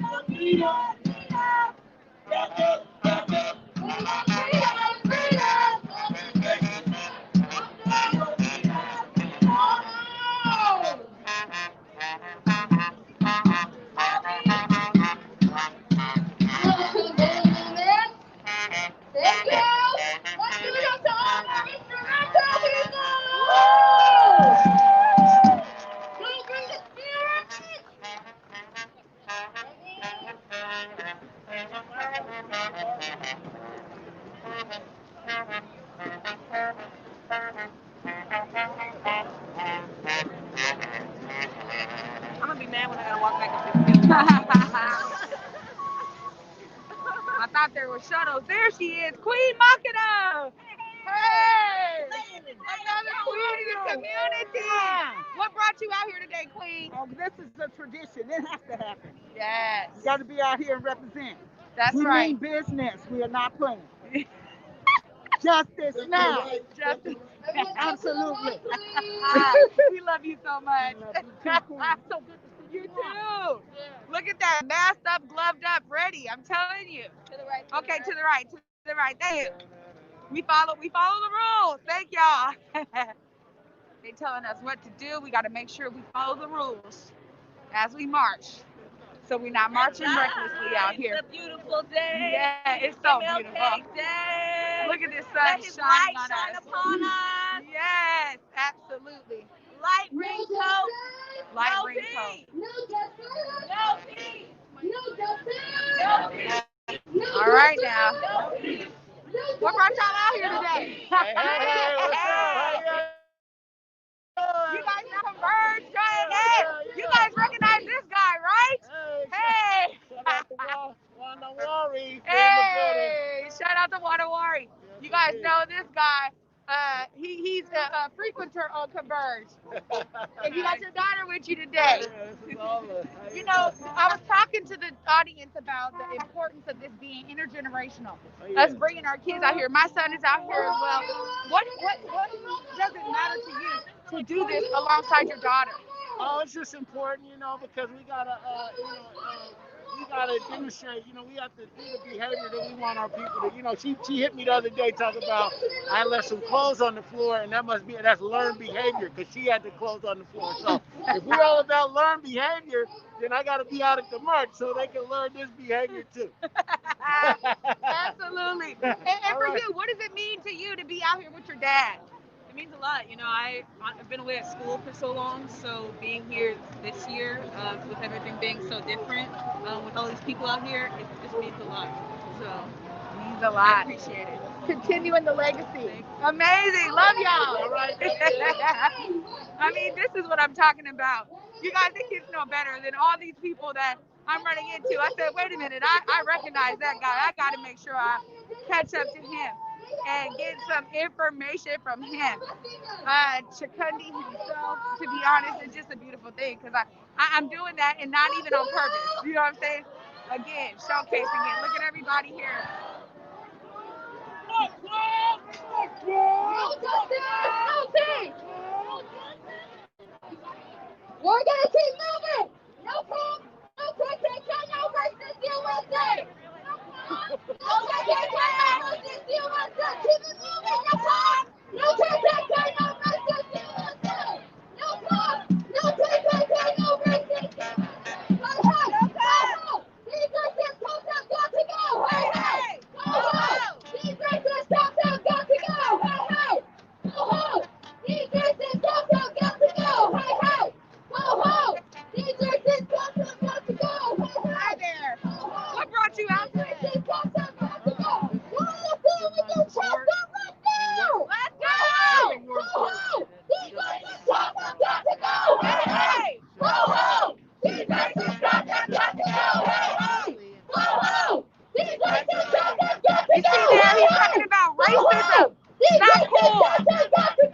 [SPEAKER 2] I'm gonna be mad when I gotta walk back up this hill.
[SPEAKER 1] I thought there were shuttles. There she is, Queen Makino. Hey! Another queen in the community. What brought you out here today, Queen?
[SPEAKER 12] Oh, this is a tradition. It has to happen.
[SPEAKER 1] Yes.
[SPEAKER 12] You got to be out here and represent.
[SPEAKER 1] That's
[SPEAKER 12] we
[SPEAKER 1] right.
[SPEAKER 12] mean business. We are not playing. Justice now.
[SPEAKER 1] Justice.
[SPEAKER 12] Absolutely.
[SPEAKER 1] We love you so much.
[SPEAKER 12] So good to see
[SPEAKER 1] You too. Look at that. Masked up, gloved up, ready. I'm telling you.
[SPEAKER 2] To the right.
[SPEAKER 1] Okay, to the right. To the right. Thank you. We follow the rules. Thank y'all. They telling us what to do. We got to make sure we follow the rules as we march. So we're not marching recklessly out here.
[SPEAKER 2] It's a beautiful day.
[SPEAKER 1] Yeah, it's so
[SPEAKER 2] MLK
[SPEAKER 1] beautiful.
[SPEAKER 2] Day.
[SPEAKER 1] Look at this sun
[SPEAKER 2] Let his
[SPEAKER 1] shining
[SPEAKER 2] light
[SPEAKER 1] on
[SPEAKER 2] shine
[SPEAKER 1] us.
[SPEAKER 2] upon us.
[SPEAKER 1] Yes, absolutely.
[SPEAKER 2] Light brings hope.
[SPEAKER 1] Light
[SPEAKER 2] No
[SPEAKER 1] brings
[SPEAKER 2] peace.
[SPEAKER 1] hope.
[SPEAKER 2] No peace.
[SPEAKER 10] No justice.
[SPEAKER 1] All right now.
[SPEAKER 2] No peace.
[SPEAKER 1] What brought y'all out here today?
[SPEAKER 6] Hey, what's up?
[SPEAKER 1] You guys know Converge? Hey, you guys recognize this guy, right? Hey.
[SPEAKER 6] Wanawari.
[SPEAKER 1] Hey, shout out to Wanawari. You guys know this guy. He's a frequenter on Converge. And you got your daughter with you today. You know, I was talking to the audience about the importance of this being intergenerational. Us bringing our kids out here. My son is out here as well. What does it matter to you to do this alongside your daughter?
[SPEAKER 6] Oh, it's just important, you know, because we gotta, we gotta demonstrate. You know, we have to do the behavior that we want our people to. You know, she hit me the other day talking about I left some clothes on the floor, and that's learned behavior because she had the clothes on the floor. So if we're all about learned behavior, then I gotta be out at the march so they can learn this behavior too.
[SPEAKER 1] Absolutely. And for you, what does it mean to you to be out here with your dad?
[SPEAKER 13] It means a lot. You know, I've been away at school for so long, so being here this year, with everything being so different, with all these people out here, it just means a lot. So,
[SPEAKER 1] it means a lot.
[SPEAKER 13] I appreciate it.
[SPEAKER 1] Continuing the legacy. Amazing. Love y'all. All right. I mean, this is what I'm talking about. You guys, the kids know better than all these people that I'm running into. I said, wait a minute, I recognize that guy. I got to make sure I catch up to him and get some information from him. Chakundi himself, to be honest, is just a beautiful thing because I'm doing that and not even on purpose. You know what I'm saying? Again, showcasing it. Look at everybody here.
[SPEAKER 10] We're gonna keep moving. No problem. No taxation. No racist USA. No taxation. No racist USA. Keep it moving. No problem. No taxation. No racist USA. No problem. No taxation. No racist USA. These racist cops have got to go. Hey, hey. Go home. These racist cops have got to go. Hey, hey. Go home. These racist cops have got to go. Hey, hey. Go home. These racist cops have got to go. Hey, hey.
[SPEAKER 1] Hi there. What brought you out today?
[SPEAKER 10] Racist cops have got to go. What are you doing with your chest out right now?
[SPEAKER 1] Let's go.
[SPEAKER 10] Go home. These racist cops have got to go. Hey, hey. Go home. These racist cops have got to go. Hey, hey. Go home. These racist cops have got to
[SPEAKER 1] You see there, he's talking about racism. Not cool.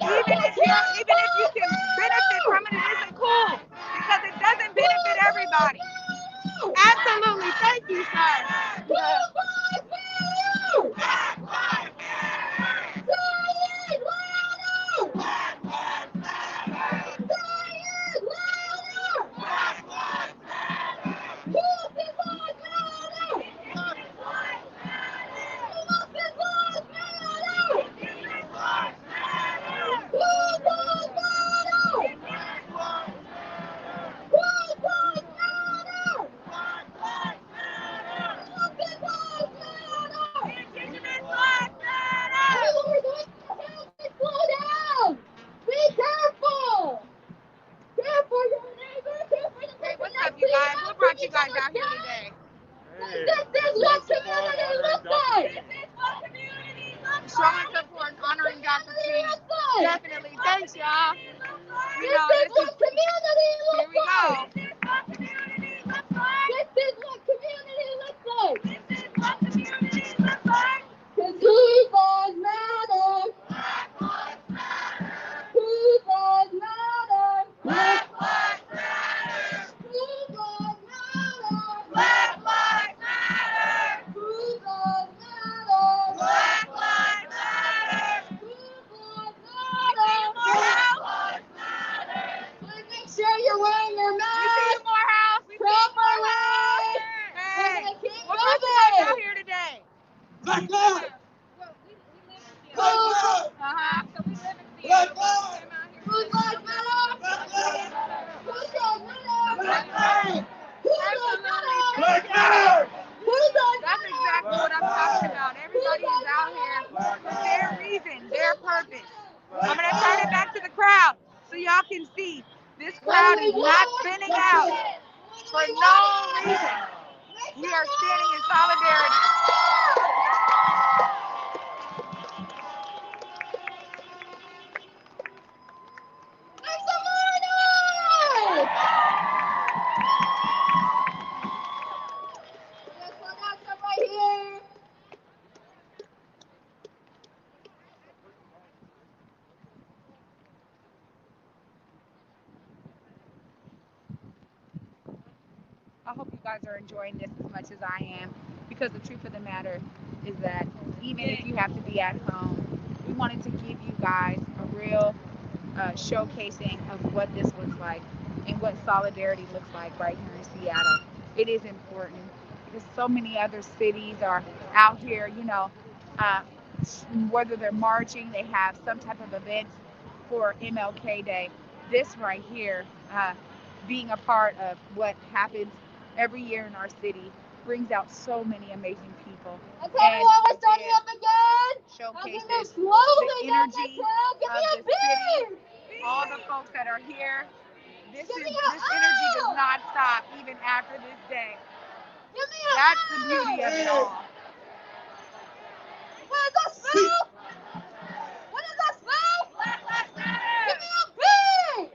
[SPEAKER 1] Even if you can benefit from it, it isn't cool because it doesn't benefit everybody. Absolutely. Thank you, sir.
[SPEAKER 11] Black lives. Black lives. Black lives.
[SPEAKER 10] Who's Black Matter?
[SPEAKER 11] Black lives.
[SPEAKER 10] Who's Black Matter?
[SPEAKER 11] Black lives.
[SPEAKER 10] Who's Black Matter?
[SPEAKER 11] Black lives.
[SPEAKER 10] Who's Black
[SPEAKER 1] That's exactly what I'm talking about. Everybody is out here for their reason, their purpose. I'm going to turn it back to the crowd so y'all can see. This crowd is not spinning out for no reason. We are standing in solidarity.
[SPEAKER 10] Make some more noise! This one got some right here.
[SPEAKER 1] I hope you guys are enjoying this as much as I am, because the truth of the matter is that even if you have to be at home, we wanted to give you guys a real showcasing of what this looks like and what solidarity looks like right here in Seattle. It is important because so many other cities are out here, you know, whether they're marching, they have some type of event for MLK Day. This right here, being a part of what happens every year in our city, brings out so many amazing people.
[SPEAKER 10] Let's everyone, we're starting up again.
[SPEAKER 1] Showcases
[SPEAKER 10] Slowly,
[SPEAKER 1] the energy
[SPEAKER 10] give me
[SPEAKER 1] of
[SPEAKER 10] a
[SPEAKER 1] the city,
[SPEAKER 10] beat.
[SPEAKER 1] all the folks that are here. This
[SPEAKER 10] Give me
[SPEAKER 1] energy
[SPEAKER 10] a
[SPEAKER 1] does
[SPEAKER 10] L.
[SPEAKER 1] not stop even after this day.
[SPEAKER 10] Give me a
[SPEAKER 1] That's the
[SPEAKER 10] L.
[SPEAKER 1] beauty of it all.
[SPEAKER 10] What is that smell? What is that smell? Give me a B.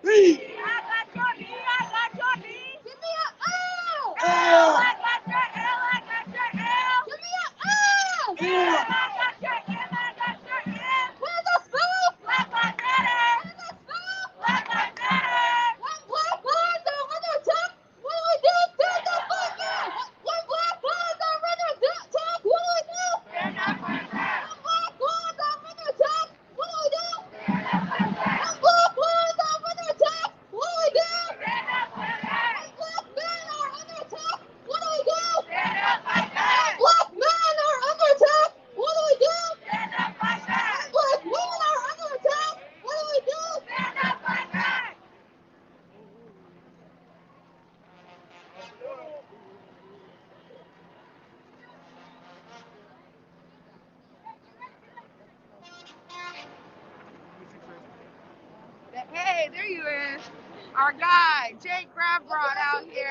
[SPEAKER 11] B.
[SPEAKER 10] I got your B. I got your B. Give me a L.
[SPEAKER 11] L.
[SPEAKER 10] I got your L. I got your L. Give me a L.
[SPEAKER 11] L.
[SPEAKER 10] I got your M. I got your M. What is that smell? Black Lives Matter. What is that smell? Black Lives Matter. When black lives are under attack, what do we do? Stand up for them. When black lives are under attack, what do we do? Stand up for them. When black lives are under attack, what do we do? Stand up for them. When black lives are under attack, what do we do? Stand up for them. When black men are under attack, what do we do? Stand up for them. Black men are under attack, what do we do? Stand up for them. Black women are under attack, what do we do? Stand up for them.
[SPEAKER 1] Hey, there you is. Our guy, Jake Gravbrod out here.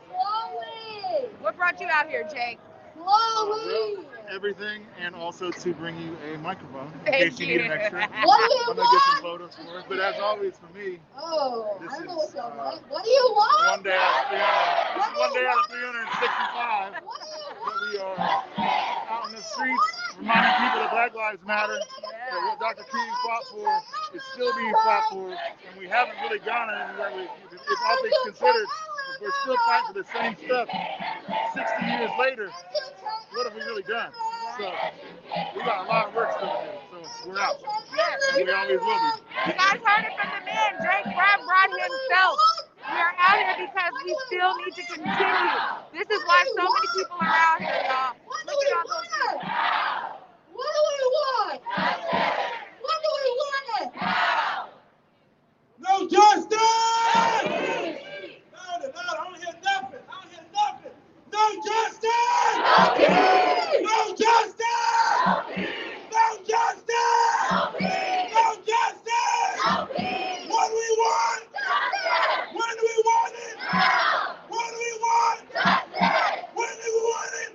[SPEAKER 10] Slowly.
[SPEAKER 1] What brought you out here, Jake?
[SPEAKER 10] Slowly.
[SPEAKER 14] Everything, and also to bring you a microphone in
[SPEAKER 1] Thank
[SPEAKER 14] case you need an
[SPEAKER 1] you.
[SPEAKER 14] extra.
[SPEAKER 10] What do you
[SPEAKER 14] I'm gonna get some
[SPEAKER 10] want?
[SPEAKER 14] photos for it, but as always for me,
[SPEAKER 10] Oh,
[SPEAKER 14] This
[SPEAKER 10] I don't know
[SPEAKER 14] is,
[SPEAKER 10] what you want. What do you want?
[SPEAKER 14] one day out of
[SPEAKER 10] What do
[SPEAKER 14] one
[SPEAKER 10] you
[SPEAKER 14] day out of
[SPEAKER 10] want?
[SPEAKER 14] 365
[SPEAKER 10] What do you
[SPEAKER 14] that
[SPEAKER 10] want?
[SPEAKER 14] we are out in the streets reminding people that Black Lives Matter, that what Dr. King fought for is still being fought for, and we haven't really gone anywhere. If all things considered, we're still fighting for the same stuff 60 years later. What have we really done? So we got a lot of work still to do. So we're out.
[SPEAKER 1] Yes,
[SPEAKER 14] And we always will be.
[SPEAKER 1] you guys heard it from the man, Jake Gravbrod himself. We are out here because we still need to continue. This is why so many people are out here, y'all. Look at all those people.
[SPEAKER 10] What do we want? What do we want?
[SPEAKER 11] No justice! Louder, louder. I don't hear nothing. I don't hear nothing. No justice! No justice! No justice! No justice! What do we want? When do we want it? What do we want? When do we want it?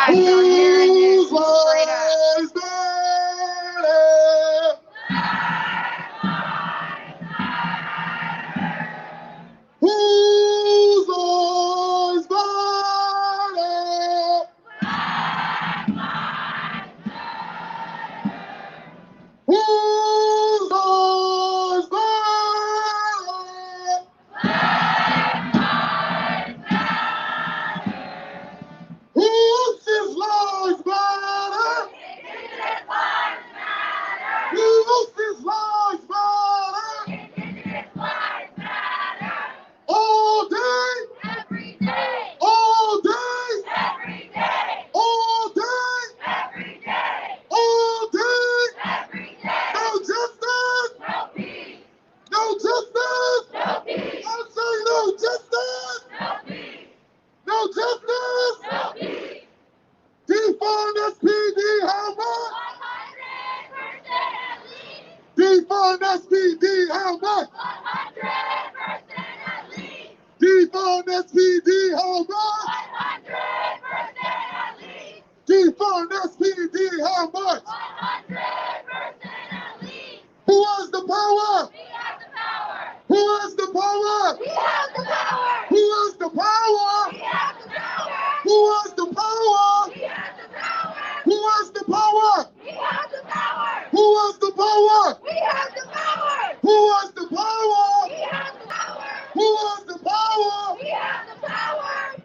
[SPEAKER 1] eyes are hearing this straight up.
[SPEAKER 11] Whose lives matter? Whose lives matter? Whose lives matter? Whose lives matter? Whose lives matter? All day, every day, all day, every day, all day, every day, all day, every day. No justice, no peace. No justice, no peace. I'm saying no justice, no peace. No justice, no peace. Defund SPD, how much? 100% at least. Defund SPD, how much? 100% at least. Defund SPD, how much? 100% at least. Defund SPD, how much? 100% at least. Who has the power? We have the power. Who has the power? We have the power. Who has the power? We have the power. Who has the power? We have the power. Who has the power? We have the power. Who has the power? We have the power. Who has the power? We have the power. Who has the power? We have the power.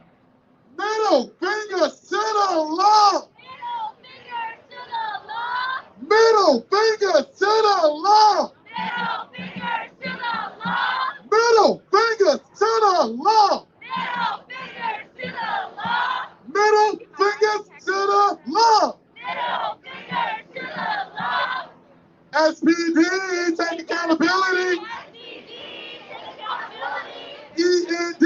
[SPEAKER 11] Middle finger to the law. Middle finger to the law. Middle finger to the law. Middle finger to the law. Middle finger to the law. Middle finger to the law. Middle finger to the law. Middle finger to the law. SPD, take accountability. SPD, take accountability. END,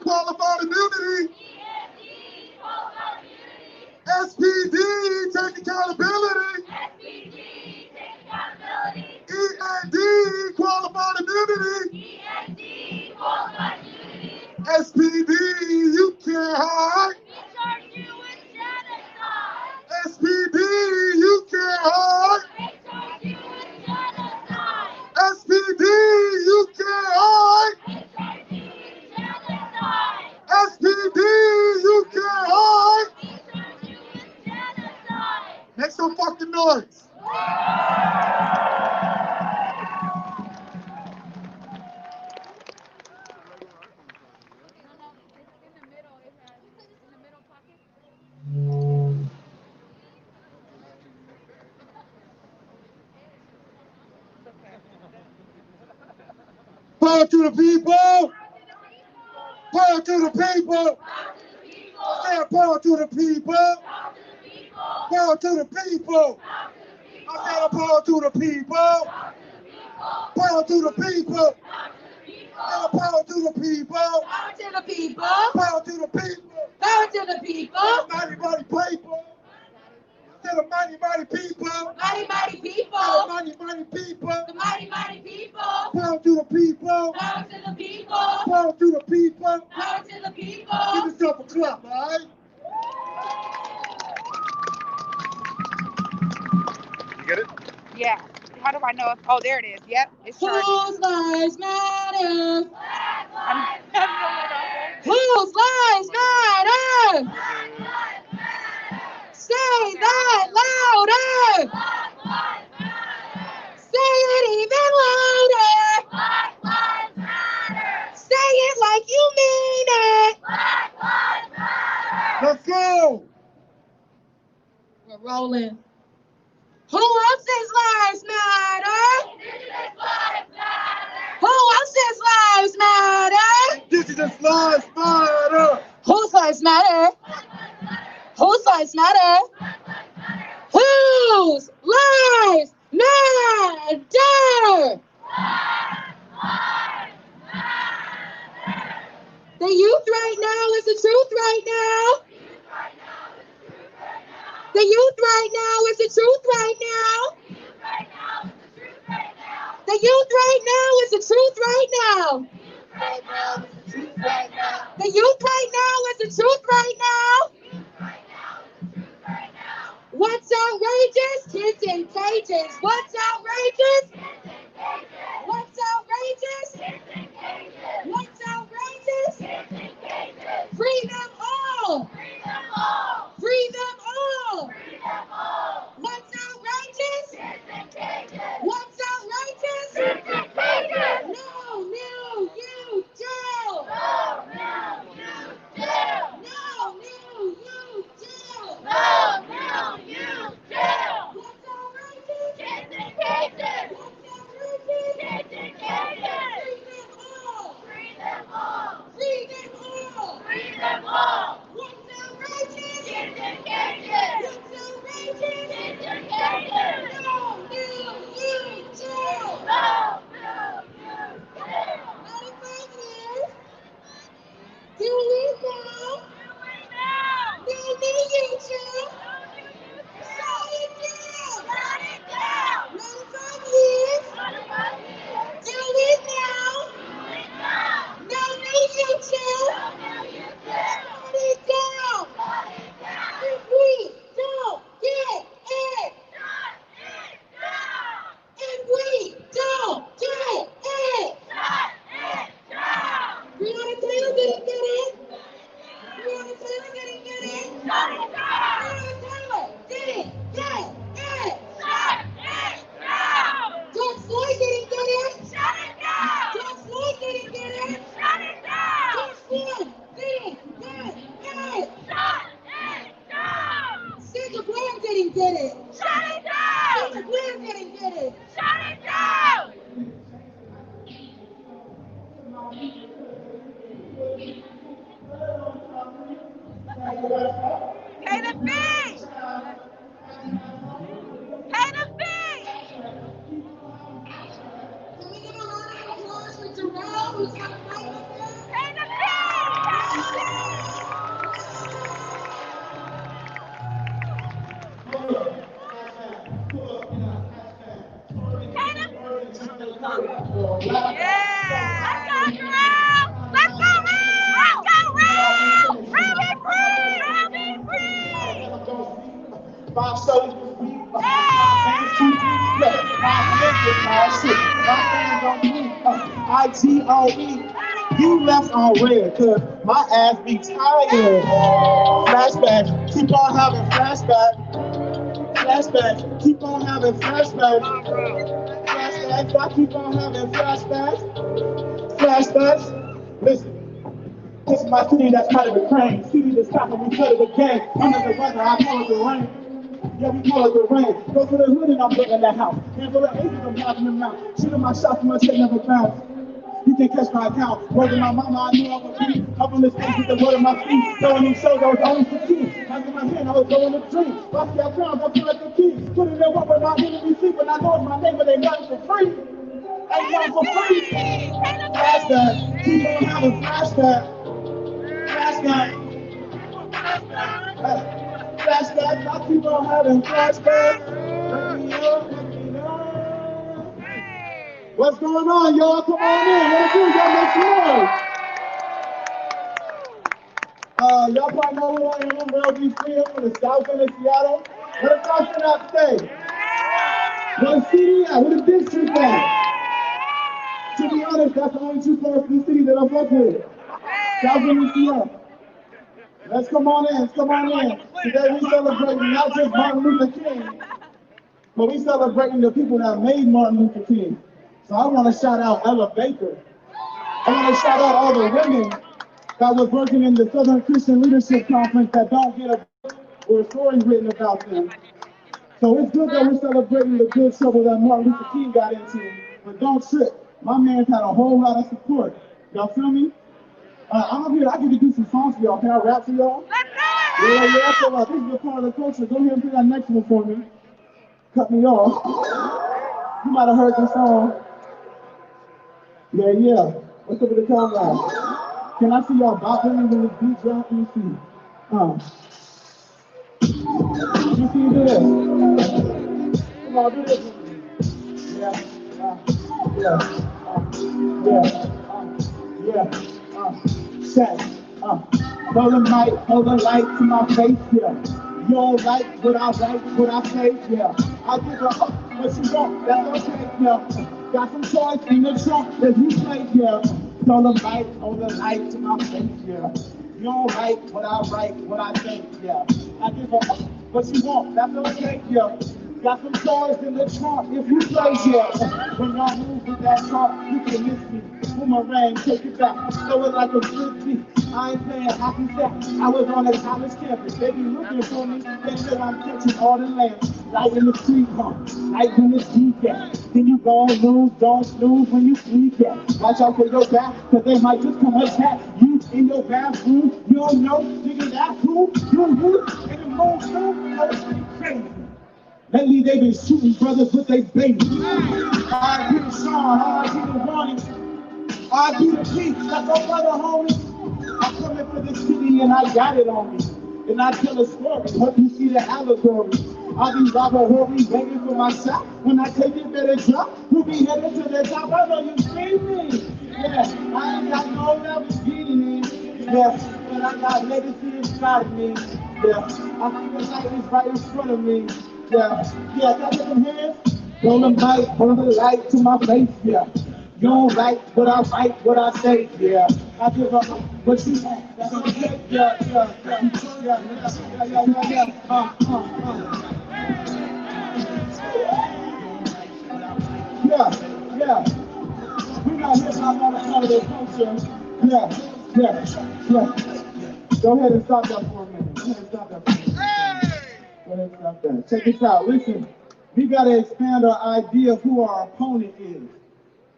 [SPEAKER 11] qualified immunity. END, qualified immunity. SPD, take accountability. SPD, take accountability. END, qualified immunity. END, qualified immunity. SPD, you can't hide. We charge you with genocide. SPD, you can't hide. We charge you with genocide. SPD, you can't hide. We charge you with genocide. SPD, you can't hide. We charge you with genocide. Make some fucking noise. Power to the people! Power to the people! Say power to the people! Power to the people! I said a power to the people! Power to the people! Power to the people! Power to the people! Power to the people! Power to the people! Mighty, mighty people! To the mighty, mighty people! Mighty, mighty people! The mighty, mighty people! The mighty, mighty people! Power to the people! Power to the people! Power to the people! Power to the people! Give yourself a clap, all right?
[SPEAKER 14] You get it?
[SPEAKER 1] Yeah. How do I know if, oh, there it is. Yep. It's charging.
[SPEAKER 10] Whose lives matter?
[SPEAKER 1] Black lives matter.
[SPEAKER 10] Whose lives matter? Say that louder.
[SPEAKER 1] Black lives matter.
[SPEAKER 10] Say it even louder.
[SPEAKER 1] Black lives matter.
[SPEAKER 10] Say it like you mean it.
[SPEAKER 1] Black lives matter.
[SPEAKER 11] Let's go!
[SPEAKER 10] We're rolling. Who else's lives matter?
[SPEAKER 1] Indigenous lives matter.
[SPEAKER 10] Who else's lives matter?
[SPEAKER 11] Indigenous lives matter!
[SPEAKER 10] Whose lives matter? Whose lives matter? Whose lives matter? The youth right now is the truth right now. The youth right now is the truth right now. The youth right now is the truth right now. The youth right now is the truth right now. outrageous? Kids in cages. What's outrageous? What's outrageous? What's outrageous? Free them all. Free them all. What's outrageous? What's outrageous? No, no, you jail. No, you jail. No, you jail. No, you jail. What's outrageous? Kids in cages. What's outrageous? Kids in cages. Free them all. Free them all. Free them all. What's outrageous? Kids in cages. What's outrageous? Kids in cages. No, you jail. No, you jail. 95 years. Do we now? No, you jail. Shut it down. Shut it down. 95 years. Do we now? No, you jail. Shut it down. If we don't get it. If we don't get it. Breonna Taylor didn't get it. Breonna Taylor didn't get it. Breonna Taylor didn't get it. George Floyd didn't get it. George Floyd didn't get it. George Floyd didn't get it. Sandra Bland didn't get it. Sandra Bland didn't get it.
[SPEAKER 2] Pay the fee! Pay the fee!
[SPEAKER 10] Can we give a round of applause for Terrell, who's got a fight with us?
[SPEAKER 2] Pay the fee!
[SPEAKER 6] My soul is weak. My hands too deep. My hands is my shit. My hands on me. ITOE. You left on red, cause my ass be tired. Flashback. Keep on having flashback. Flashback. Keep on having flashbacks. Flashbacks. I keep on having flashbacks. Flashbacks. Listen. This is my city that's part of the crane. City that's stopping me cut of the gang. Under the weather, I call it the rain. Yeah, we call it the rain. Go to the hood and I'm building that house. And for the ages, I'm knocking them out. Shooting my shots from my shit never bounce. You can catch my account. Working my mama, I knew I would be. Up on the stage with the word of my feet. Throwing these shows, I was always the key. Hands in my hand, I was going to dream. Lost their crowns, I feel like the key. Put in their work where my enemy sleep. When I know it's my name, but they nothing for free. Ain't nothing for free. Flashback. Keep on having flashback. Flashback. Flashback. I keep on having flashbacks. What's going on, y'all? Come on in. What do? Y'all make some noise. Y'all probably know who I am. Rel D. Free from the South End of Seattle. Where the South End at today? Where the city at? Where the district at? To be honest, that's the only two parts of the city that I fuck with. South End of Seattle. Let's come on in. Let's come on in. Today we celebrating not just Martin Luther King, but we celebrating the people that made Martin Luther King. So I want to shout out Ella Baker. I want to shout out all the women that was working in the Southern Christian Leadership Conference that don't get a book or a story written about them. So it's good that we're celebrating the good trouble that Martin Luther King got into, but don't trip. My man's had a whole lot of support. Y'all feel me? I'm up here. I get to do some songs for y'all. Can I rap for y'all? Yeah. So this is a part of the culture. Go ahead and play that next one for me. Cut me off. You might have heard this song. Yeah. What's up with the camera? Can I see y'all bopping when the beat drop? Let me see. Let me see you do this. Come on, do this. Yeah. Check. Hold the mic, hold the light to my face, yeah.
[SPEAKER 11] You don't like what I write, what I say, yeah. I give her up, but she won't, that's okay, yeah. Got some toys in the trunk that you play, yeah. Throw the light on the light to my face, yeah. You don't like what I write, what I say, yeah. I give her up, but she won't, that's okay, yeah. Got some toys in the trunk if you play, yeah. When y'all move with that car, you can miss me. Boomerang, take it back, throw it like a frisbee. I ain't playing hockey sack. I was on a college campus. They be looking for me. They say I'm catching all the lamps. Light in the street, light in the street, yeah. Then you gon' lose, don't snooze when you sleep, yeah. Watch out for your back, cause they might just come attack you in your bathroom. You don't know, nigga, that's who you in the moon too. Oh, it's pretty crazy. Lately they been shooting brothers with they babies. I get the Sean, I get the Ronnie, I get the Pete, that's my brother, homie. I'm coming for this city and I got it on me. And I tell a story, hope you see the allegory. I'll be Robert Horry waiting for my shot. When I take it, better drop. We'll be headed to the top. I know you see me. Yeah, I ain't got no Lamborghini. Yeah, but I got legacy inside of me. Yeah, I see the light is right in front of me. Yeah, can I get some hands? Hold the mic, hold the light to my face. Yeah. You don't like what I write, what I say, yeah. I give up what you want. That's okay, yeah. Yeah. We got hip hop on the front of the culture. Yeah. Go ahead and stop that for a minute. Go ahead and stop that for a minute. Go ahead and stop that. Check this out. Listen, we got to expand our idea of who our opponent is.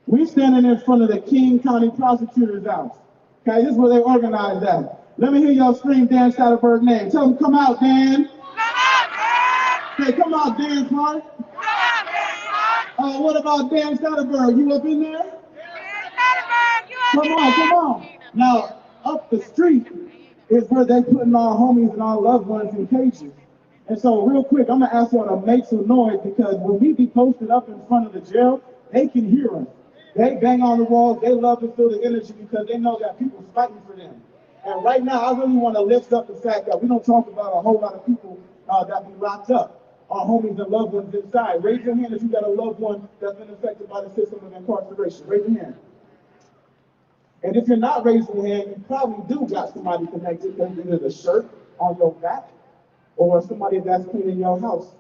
[SPEAKER 11] We standing in front of the King County Prosecutor's House. Okay, this is where they organize that. Let me hear y'all scream Dan Satterberg's name. Tell them, come out, Dan. Come out, Dan. Hey, come out, Dan Hart. Come out, Dan Hart. What about Dan Satterberg? You up in there? Dan Satterberg, you up in there? Come on. Now, up the street is where they putting our homies and our loved ones in cages. And so, real quick, I'm gonna ask y'all to make some noise because when we be posted up in front of the jail, they can hear us. They bang on the walls, they love to feel the energy because they know that people's fighting for them. And right now, I really want to lift up the fact that we don't talk about a whole lot of people that be locked up, our homies and loved ones inside. Raise your hand if you got a loved one that's been affected by the system of incarceration. Raise your hand. And if you're not raising your hand, you probably do got somebody connected, because either the shirt on your back or somebody that's cleaning your house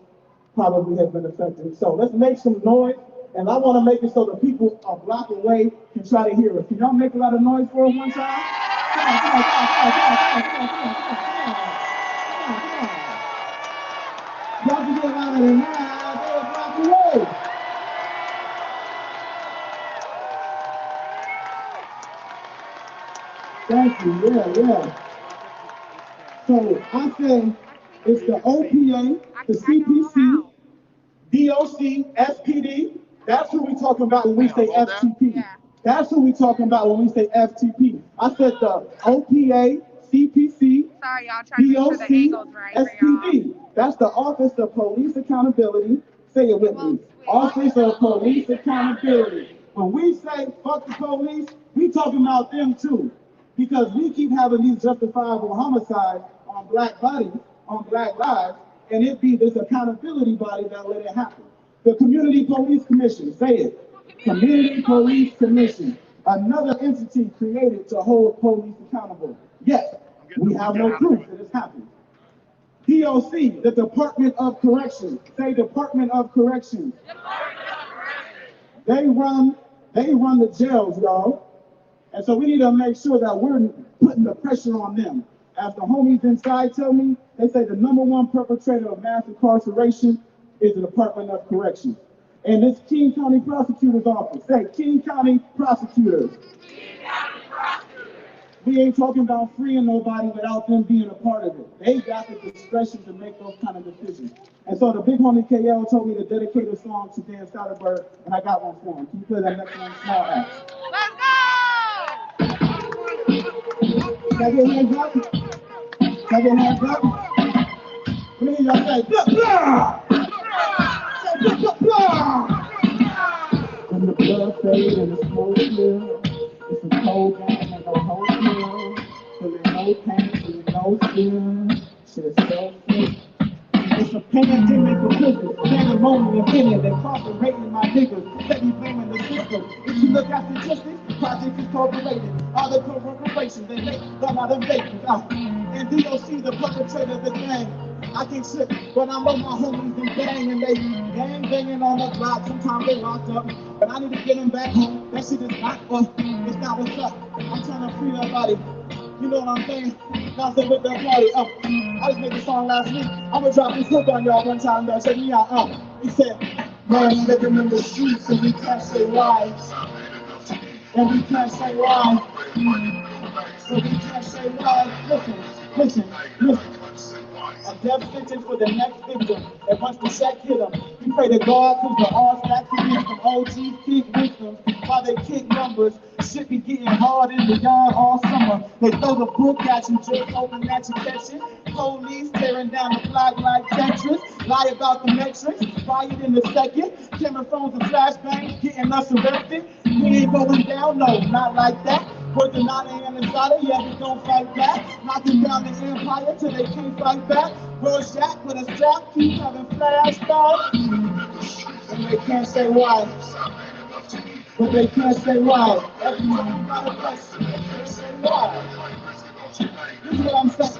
[SPEAKER 11] probably has been affected. So let's make some noise. And I want to make it so the people a block away can try to hear us. Can y'all make a lot of noise for us one time? Come on. Y'all can get louder than that. They're a block away. Thank you. Yeah. So I say it's the OPA, the CPC, DOC, SPD. That's who we talking about when we say FTP. That's who we talking about when we say FTP. I said the OPA, CPC, DOC, SPD. That's the Office of Police Accountability. Say it with me. Office of Police Accountability. When we say fuck the police, we talking about them too. Because we keep having these justifiable homicides on black bodies, on black lives, and it be this accountability body that let it happen. The Community Police Commission, say it. Community Police Commission, another entity created to hold police accountable. Yes, we have no proof that it's happened. DOC, the Department of Corrections, say Department of Corrections. They run the jails, y'all. And so we need to make sure that we're putting the pressure on them. As the homies inside tell me, they say the #1 perpetrator of mass incarceration is the Department of Corrections. And this King County Prosecutor's Office, say King County Prosecutors. We ain't talking about freeing nobody without them being a part of it. They got the discretion to make those kind of decisions. And so the big homie KL told me to dedicate a song to Dan Satterberg, and I got one for him. Can you play that next one? Small act. Let's go! Can I get hands up? Can I get hands up? Let me hear y'all say, blah, blah! Say, blah, blah, blah! When the blood fades and the smoke clear, it's a cold game and no hope here. Feeling no pain, feeling no fear. Shit is so sick,
[SPEAKER 15] Pandemic of physical, pandemonium opinion, incarcerating my niggas, steady blaming the system. If you look at statistics, projects incorporated, all the corporations, they make them out of vapors. And DOC, the perpetrator of the gang. I can slip, but I'm with my homies and bang, and they gang banging on the block. Sometimes they locked up, but I need to get them back home. That shit is not up, it's not what's up. I'm trying to free that body. You know what I'm saying? Nothing with that party. I just made the song last week. I'm gonna drop this hook on y'all one time though. Check me out. He said, man, living in the streets and we can't say why. And we can't say why. So we can't say why. Listen. A death sentence for the next victim. And once the check hit him, we pray to God cause the odds back against them OGs kick victims. While they kick numbers, shit be getting hard in the yard all summer. They throw the book at you, just hoping that you catch it. Police tearing down the flag like Tetris. Lie about the metrics, riot in the second. Camera phones and flashbangs, getting us arrested. We ain't going down, no, not like that. Working 9 a.m. inside it, yeah, we gon' fight back. Knocking down the empire till they can't fight back. Roll Shack with a strap, keep having flashbacks. And they can't say why. But they can't say why. Everyone got a question, they can't say why. This is what I'm saying.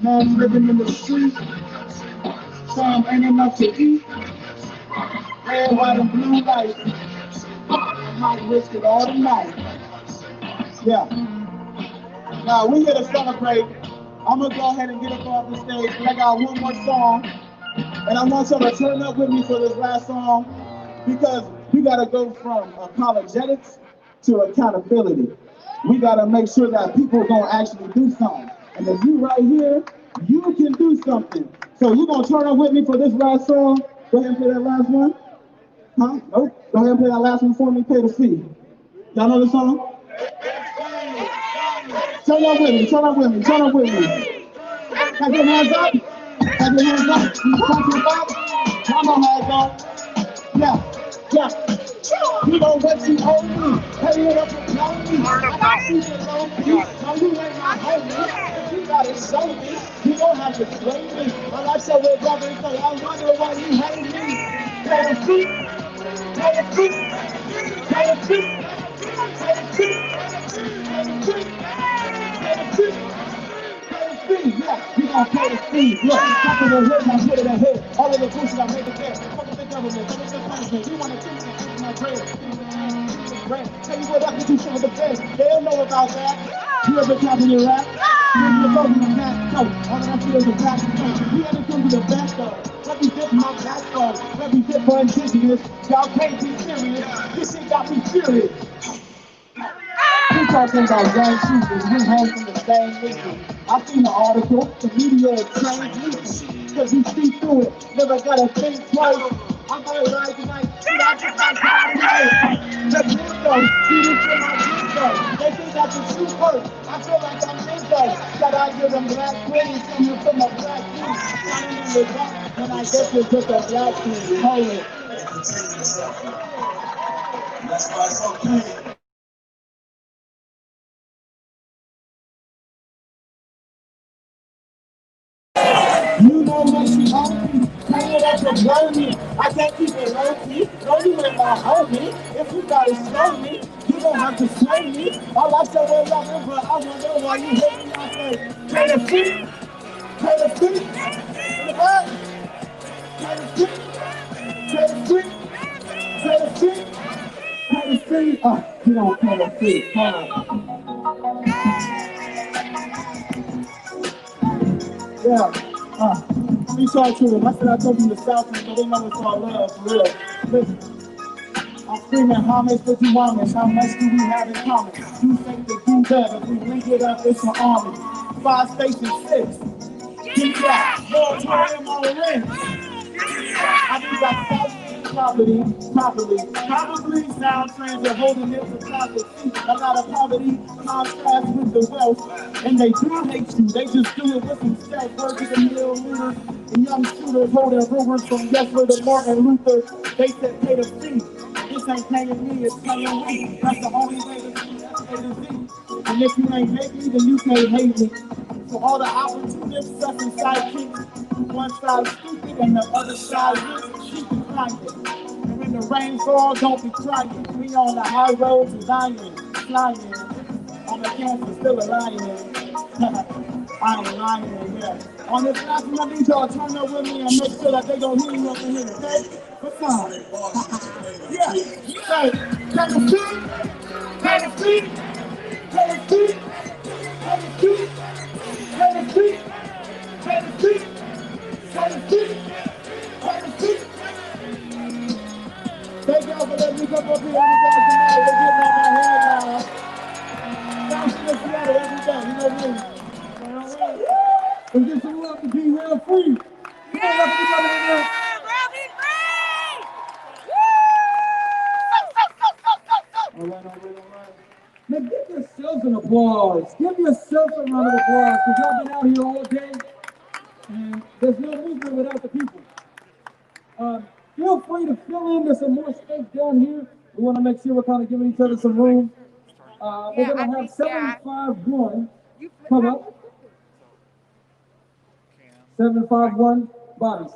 [SPEAKER 15] Man, living in the street. Some ain't enough to eat. Red, white, and blue lights. I might risk it all tonight. Yeah. Now we here to celebrate. I'm gonna go ahead and get up off the stage, but I got one more song. And I want y'all to turn up with me for this last song because we gotta go from apologetics to accountability. We gotta make sure that people are gonna actually do something. And if you right here, you can do something. So you gonna turn up with me for this last song? Go ahead and play that last one. Huh? Nope. Go ahead and play that last one for me, Pay the Fee. Y'all know the song? Turn up with me, turn up with me, turn up with me. Have your hands up. Have your hands up. You talking about? Come on, hands up. Yeah. You know what you owe me. Pay it up and tell me. I got people low key. No, you ain't my homie. If you gotta show me, you don't have to slay me. All I said was brother, so I wonder why you hate me. Pay the fee. Pay the fee. Pay the fee. Pay the fee. Pay the fee. Pay the fee. Pay the fee. Yeah, we gon' pay the fee. Look, top of the hood, my foot in the head. All of the pussy I made the bed. Fuck the government, fuck the punishment. You wanna kill me and eat my bread. Tell you what up, you shit with the feds. They don't know about that. You ever copy your rap? You ever go to the back? No, all that I feel is a black man. You ever come to the back though? Let me dip my backbone. Let me dip for indigenous. Y'all can't be serious. This shit got me furious. We talking about young shooters, we home from the same niggas. I seen the article, the media is changed me. Cause you see through it, never gotta think twice. I'm gonna ride tonight, shit, I just got tired tonight. Let's go, see this in my window. They think I can shoot first, I feel like I'm Ninja. Shout out to them black queens, coming from a black queen. Shining in the dark, and I guess it's just a black queen. Hold it. That's why it's okay. You know what she owe me, pay it up and blow me. I can't keep it low key, no you ain't my homie. If you gotta slow me, you don't have to slay me. All I said was loving, but I wonder why you hate me. I say, pay the fee, pay the fee, in the back. Pay the fee, pay the fee, pay the fee, pay the fee. You don't pay the fee, hold on. Yeah. Let me talk to them. I said I told them the South, so they know it's all love, for real. Listen, I'm screaming homage for you homage. How much do we have in common? You think that you better. If we link it up, it's an army. 5 stations, 6. Keep that. Moratorium on the rent. I think that's property. Probably sound transit holding it for profit. A lot of poverty contrasts with the wealth. And they do hate you. They just do it with themselves. Working the mill looters and young shooters holding rumors from Yesler to Martin Luther. They said pay the fee. This ain't paying me, it's paying we. That's the only way to see. That's A to Z. And if you ain't hate me, then you can't hate me. For all the opportunists, such and sidekicks, one side stupid and the other side rich, keep it crying. And when the rain falls, don't be crying. We on the high road to Zion, flying. On the cancer, still a lion. I ain't lying, yeah. On this last one, I need y'all to turn up with me and make sure that they gon' hear me up in here, okay? What's up? Yeah. Say, Tennessee, Tennessee, Tennessee, Tennessee, Tennessee, Tennessee, Tennessee, Tennessee. Thank y'all for letting me come up here with you guys tonight. We're getting on my head now. Bouncing this water every day, you know what I mean? And get some love to be real free. Yeah, love to be real free. All right. Now give yourselves an applause. Give yourselves a round of applause because y'all been out here all day and there's no movement without the people. Feel free to fill in. There's some more space down here. We want to make sure we're kind of giving each other some room. We're going to have 751 come up. 751 Bobby.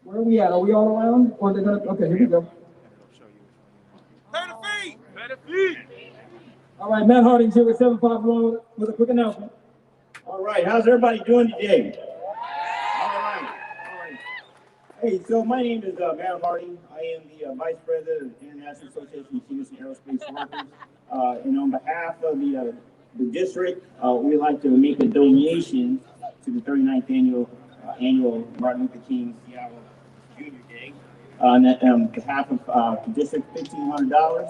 [SPEAKER 15] Where are we at? Are we all around? Or they're gonna? Okay, here we go.
[SPEAKER 14] Better feet.
[SPEAKER 15] All right, Matt Harding's here with 751 with a quick announcement.
[SPEAKER 16] All right, how's everybody doing today? All right. Hey, so my name is Matt Harding. I am the Vice President of the International Association of Machinists and Aerospace Workers. And on behalf of the district, we'd like to make a donation to the 39th annual Martin Luther King Seattle Junior Day. On behalf of the district, $1,500.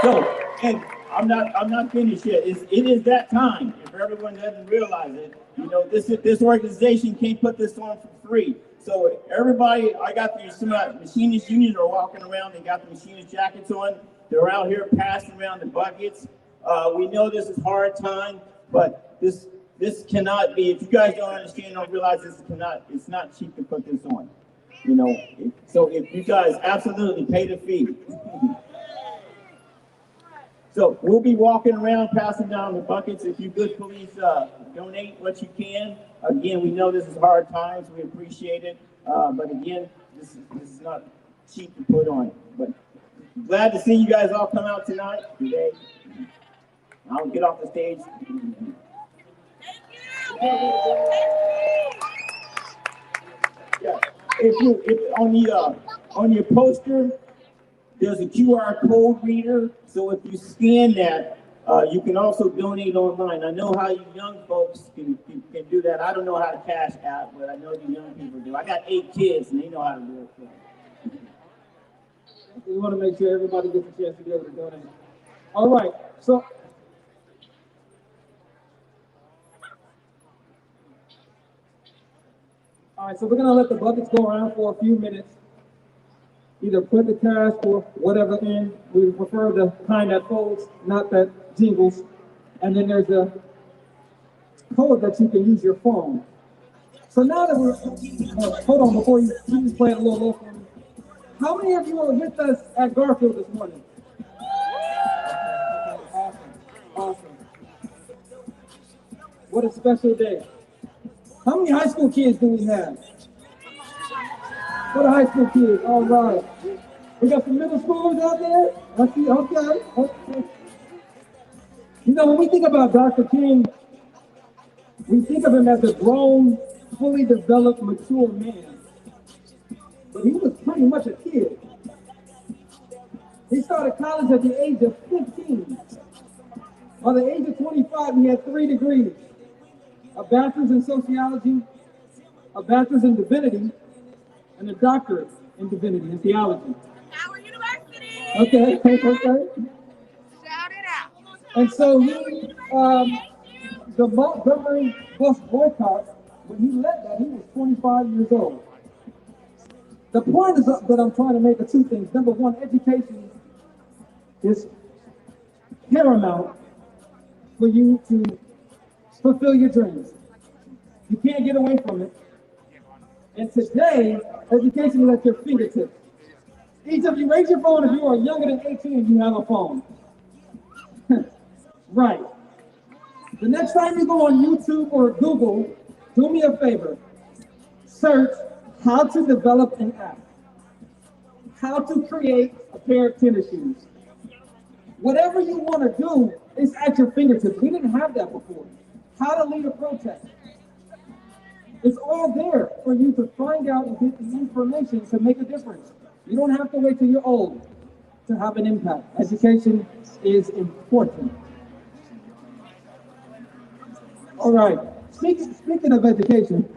[SPEAKER 16] So, and I'm not finished yet. It is that time. If everyone doesn't realize it, you know, this organization can't put this on for free. So everybody, I got some machinist unions are walking around. They got the machinist jackets on. They're out here passing around the buckets. We know this is hard time, but this cannot be. If you guys don't understand, don't realize it's not cheap to put this on. You know, so if you guys absolutely pay the fee. So we'll be walking around, passing down the buckets. If you good police, donate what you can. Again, we know this is hard times. We appreciate it. But again, this is not cheap to put on. But glad to see you guys all come out today. I'll get off the stage. Yeah. If on your poster, there's a QR code reader. So if you scan that, you can also donate online. I know how you young folks can do that. I don't know how to cash app, but I know you young people do. I got 8 kids, and they know how to do it.
[SPEAKER 15] We want to make sure everybody gets a chance to be able to donate. All right, so. All right, so we're gonna let the buckets go around for a few minutes. Either put the cash or whatever in. We prefer the kind that folds, not that jingles. And then there's a code that you can use your phone. So now that we're, hold on, before you just play it a little low for me. How many of you are with us at Garfield this morning? Awesome. What a special day. How many high school kids do we have? What are high school kids? All right. We got some middle schoolers out there? I see, okay. You know, when we think about Dr. King, we think of him as a grown, fully developed, mature man. But he was pretty much a kid. He started college at the age of 15. By the age of 25, he had 3 degrees. A bachelor's in sociology, a bachelor's in divinity, and a doctorate in divinity and theology.
[SPEAKER 2] Howard University!
[SPEAKER 15] Okay.
[SPEAKER 1] Shout it out.
[SPEAKER 15] And so he, the Montgomery bus boycott, when he led that, he was 25 years old. The point is that I'm trying to make are 2 things. Number 1, education is paramount for you to fulfill your dreams. You can't get away from it. And today, education is at your fingertips. Each of you, raise your phone if you are younger than 18 and you have a phone. Right.
[SPEAKER 17] The next time you go on YouTube or Google, do me a favor. Search how to develop an app. How to create a pair of tennis shoes. Whatever you want to do is at your fingertips. We didn't have that before. How to lead a protest. It's all there for you to find out and get the information to make a difference. You don't have to wait till you're old to have an impact. Education is important. All right, speaking of education,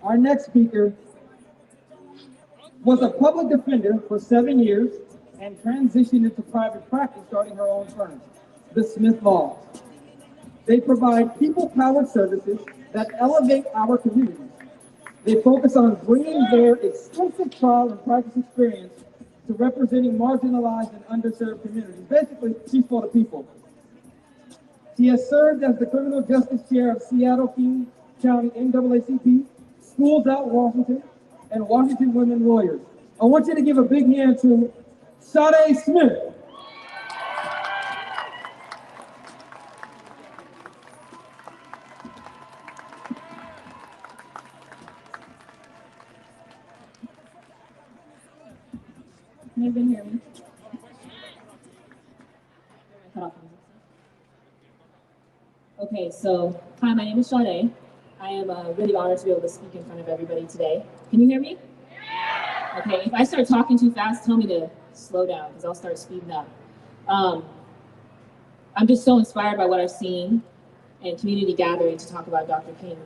[SPEAKER 17] our next speaker was a public defender for 7 years and transitioned into private practice, starting her own firm, the Smith Law. They provide people-powered services that elevate our communities. They focus on bringing their extensive trial and practice experience to representing marginalized and underserved communities. Basically, she's for the people. She has served as the Criminal Justice Chair of Seattle-King County NAACP, Schools Out Washington, and Washington Women Lawyers. I want you to give a big hand to Sade Smith.
[SPEAKER 18] Can everyone hear me? Okay, so hi, my name is Sade. I am really honored to be able to speak in front of everybody today. Can you hear me? Okay, if I start talking too fast, tell me to slow down because I'll start speeding up. I'm just so inspired by what I've seen in community gathering to talk about Dr. King.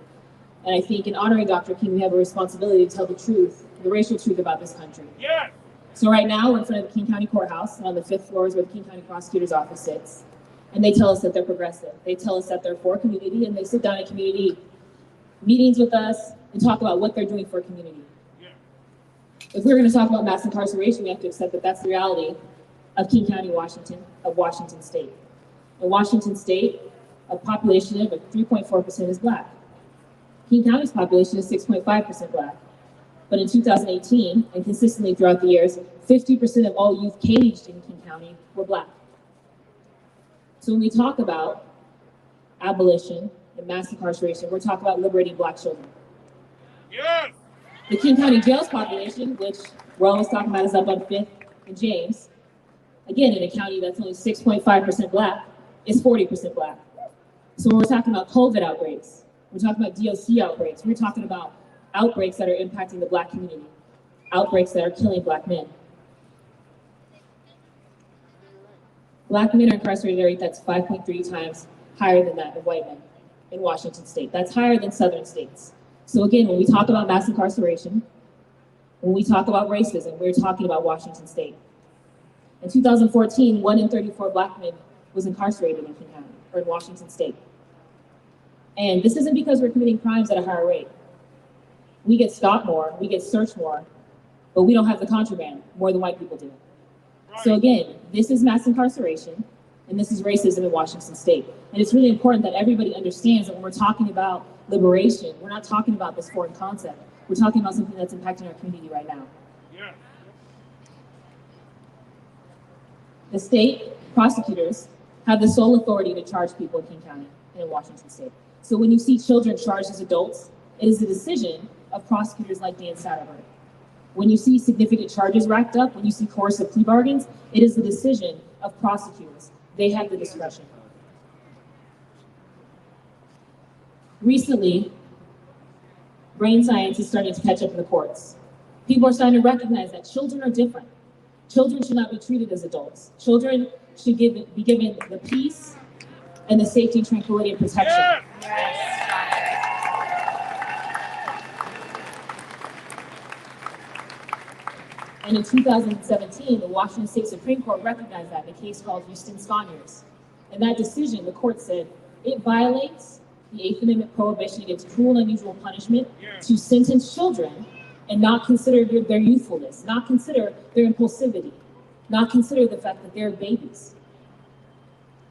[SPEAKER 18] And I think in honoring Dr. King, we have a responsibility to tell the truth, the racial truth about this country.
[SPEAKER 4] Yeah.
[SPEAKER 18] So right now, we're in front of the King County Courthouse, and on the 5th floor is where the King County Prosecutor's Office sits. And they tell us that they're progressive. They tell us that they're for community, and they sit down at community meetings with us and talk about what they're doing for community. Yeah. If we're gonna talk about mass incarceration, we have to accept that that's the reality of King County, Washington, of Washington State. In Washington State, a population of 3.4% is Black. King County's population is 6.5% Black. But in 2018, and consistently throughout the years, 50% of all youth caged in King County were Black. So when we talk about abolition and mass incarceration, we're talking about liberating Black children.
[SPEAKER 4] Yes.
[SPEAKER 18] The King County jails population, which we're always talking about, is up on 5th and James. Again, in a county that's only 6.5% Black, is 40% Black. So when we're talking about COVID outbreaks, we're talking about DOC outbreaks, we're talking about outbreaks that are impacting the Black community, outbreaks that are killing Black men. Black men are incarcerated at a rate that's 5.3 times higher than that of white men in Washington State. That's higher than southern states. So again, when we talk about mass incarceration, when we talk about racism, we're talking about Washington State. In 2014, 1 in 34 Black men was incarcerated in King County, or in Washington State. And this isn't because we're committing crimes at a higher rate. We get stopped more, we get searched more, but we don't have the contraband more than white people do. Right. So again, this is mass incarceration, and this is racism in Washington State. And it's really important that everybody understands that when we're talking about liberation, we're not talking about this foreign concept. We're talking about something that's impacting our community right now.
[SPEAKER 4] Yeah.
[SPEAKER 18] The state prosecutors have the sole authority to charge people in King County and in Washington State. So when you see children charged as adults, it is the decision of prosecutors like Dan Satterberg. When you see significant charges racked up, when you see coercive plea bargains, it is the decision of prosecutors. They have the discretion. Recently, brain science is starting to catch up in the courts. People are starting to recognize that children are different. Children should not be treated as adults. Children should be given the peace and the safety, tranquility, and protection.
[SPEAKER 4] Yeah.
[SPEAKER 18] Yes. And in 2017, the Washington State Supreme Court recognized that in a case called Houston Sconyers. In that decision, the court said it violates the Eighth Amendment prohibition against cruel and unusual punishment to sentence children and not consider their youthfulness, not consider their impulsivity, not consider the fact that they're babies.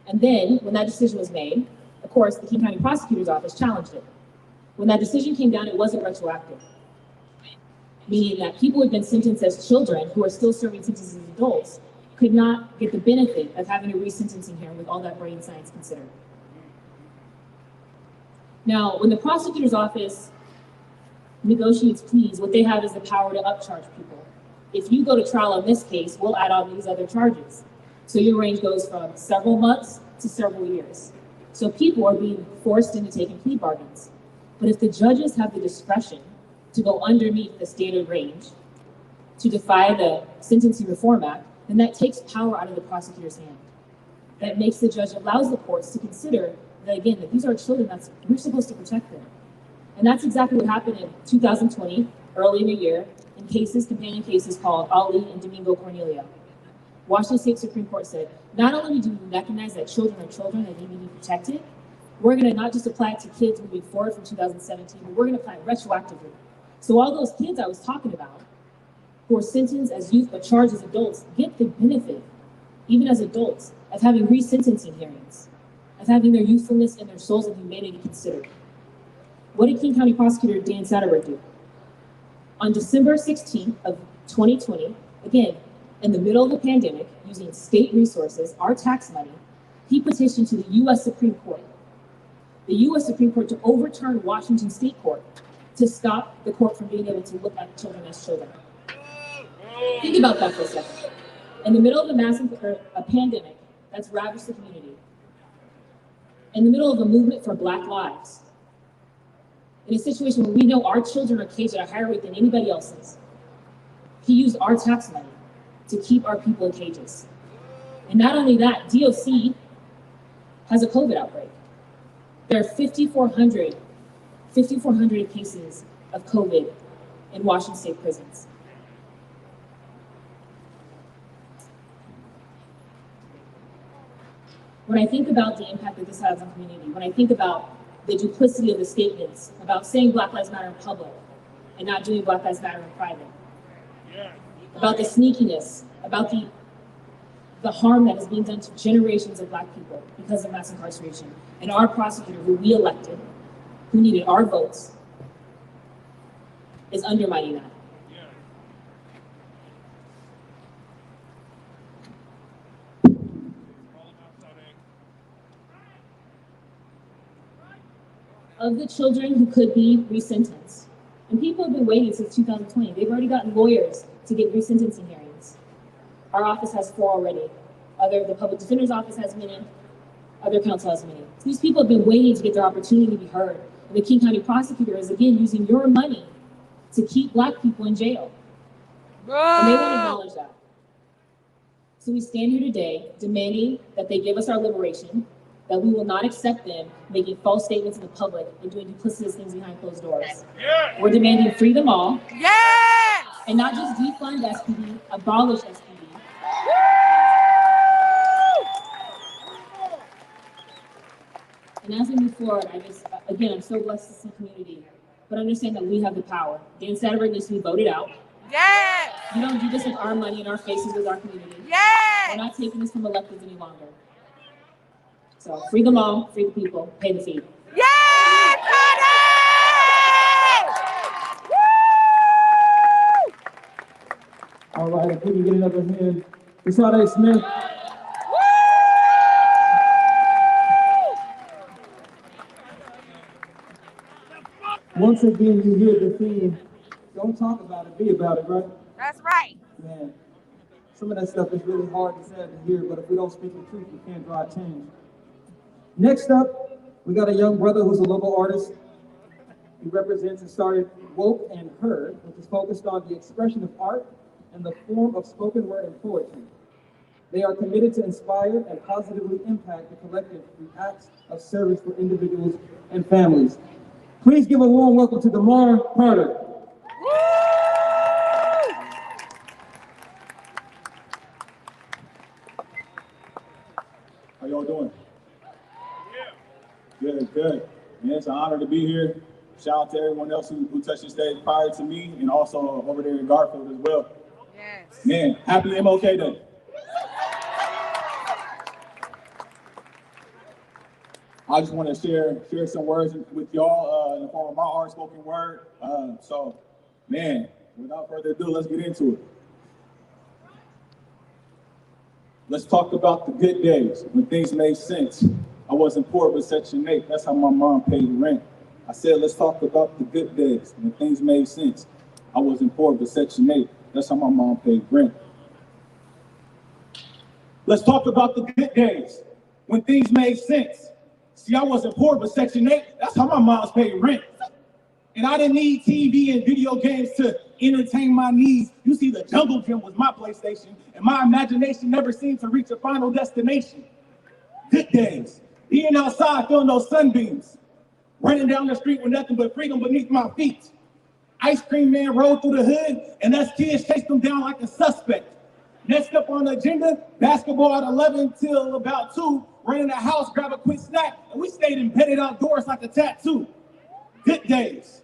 [SPEAKER 18] And then, when that decision was made, of course, the King County Prosecutor's Office challenged it. When that decision came down, it wasn't retroactive, meaning that people who had been sentenced as children who are still serving sentences as adults could not get the benefit of having a resentencing hearing with all that brain science considered. Now, when the prosecutor's office negotiates pleas, what they have is the power to upcharge people. If you go to trial on this case, we'll add on these other charges. So your range goes from several months to several years. So people are being forced into taking plea bargains. But if the judges have the discretion to go underneath the standard range, to defy the Sentencing Reform Act, then that takes power out of the prosecutor's hand. That makes the judge, allows the courts to consider that, again, that these are children, we're supposed to protect them. And that's exactly what happened in 2020, early in the year, in companion cases called Ali and Domingo Cornelia. Washington State Supreme Court said, not only do we recognize that children are children and they need to be protected, we're going to not just apply it to kids moving forward from 2017, but we're going to apply it retroactively. So all those kids I was talking about, who are sentenced as youth but charged as adults, get the benefit, even as adults, of having resentencing hearings, of having their youthfulness and their souls and humanity considered. What did King County Prosecutor Dan Satterwhite do? On December 16th of 2020, again, in the middle of the pandemic, using state resources, our tax money, he petitioned to the U.S. Supreme Court, the U.S. Supreme Court, to overturn Washington State Court to stop the court from being able to look at children as children. Think about that for a second. In the middle of a pandemic that's ravaged the community, in the middle of a movement for Black lives, in a situation where we know our children are caged at a higher rate than anybody else's, he used our tax money to keep our people in cages. And not only that, DOC has a COVID outbreak. There are 5,400 cases of COVID in Washington State prisons. When I think about the impact that this has on the community, when I think about the duplicity of the statements about saying Black Lives Matter in public and not doing Black Lives Matter in private, about the sneakiness, about the harm that is being done to generations of Black people because of mass incarceration, and our prosecutor, who we elected, who needed our votes, is undermining that. Of the children who could be resentenced, and people have been waiting since 2020. They've already gotten lawyers to get resentencing hearings. Our office has 4 already. The public defender's office has many. Other counsel has many. These people have been waiting to get their opportunity to be heard. And the King County prosecutor is again using your money to keep Black people in jail. And they won't acknowledge that. So we stand here today demanding that they give us our liberation, that we will not accept them making false statements in the public and doing duplicitous things behind closed doors. Yeah. We're demanding free them all.
[SPEAKER 1] Yes!
[SPEAKER 18] And not just defund SPD, abolish SPD. And as we move forward, I'm so blessed to see community, but understand that we have the power. Dan Satterwhite needs to be voted out.
[SPEAKER 1] Yes!
[SPEAKER 18] You don't do this with our money and our faces with our community.
[SPEAKER 1] Yes!
[SPEAKER 18] We're not taking this from electeds any longer. So free them all, free the people, pay the fee.
[SPEAKER 1] Yes, honey! Woo!
[SPEAKER 17] All right, if we can get it up in here. Rashada Smith. Once again, you hear the theme, don't talk about it, be about it, right?
[SPEAKER 1] That's right.
[SPEAKER 17] Man, some of that stuff is really hard and sad to hear, but if we don't speak the truth, we can't drive change. Next up, we got a young brother who's a local artist. He represents and started Woke and Heard, which is focused on the expression of art and the form of spoken word and poetry. They are committed to inspire and positively impact the collective through acts of service for individuals and families. Please give a warm welcome to Damar Carter.
[SPEAKER 19] How y'all doing? Good, good. Man, it's an honor to be here. Shout out to everyone else who touched the stage prior to me and also over there in Garfield as well.
[SPEAKER 1] Yes.
[SPEAKER 19] Man, happy MLK Day. I just want to share some words with y'all in the form of my art spoken word. So, man, without further ado, let's get into it. Let's talk about the good days when things made sense. I wasn't poor, but Section 8. That's how my mom paid the rent. I said, let's talk about the good days when things made sense. I wasn't poor, but Section 8. That's how my mom paid rent. Let's talk about the good days when things made sense. See, I wasn't poor, but Section 8, that's how my mom's paid rent. And I didn't need TV and video games to entertain my needs. You see, the jungle gym was my PlayStation, and my imagination never seemed to reach a final destination. Good days, being outside, feeling those sunbeams, running down the street with nothing but freedom beneath my feet. Ice cream man rode through the hood, and us kids chased him down like a suspect. Next up on the agenda, basketball at 11 till about 2, run in the house, grab a quick snack, and we stayed embedded outdoors like a tattoo. Good days.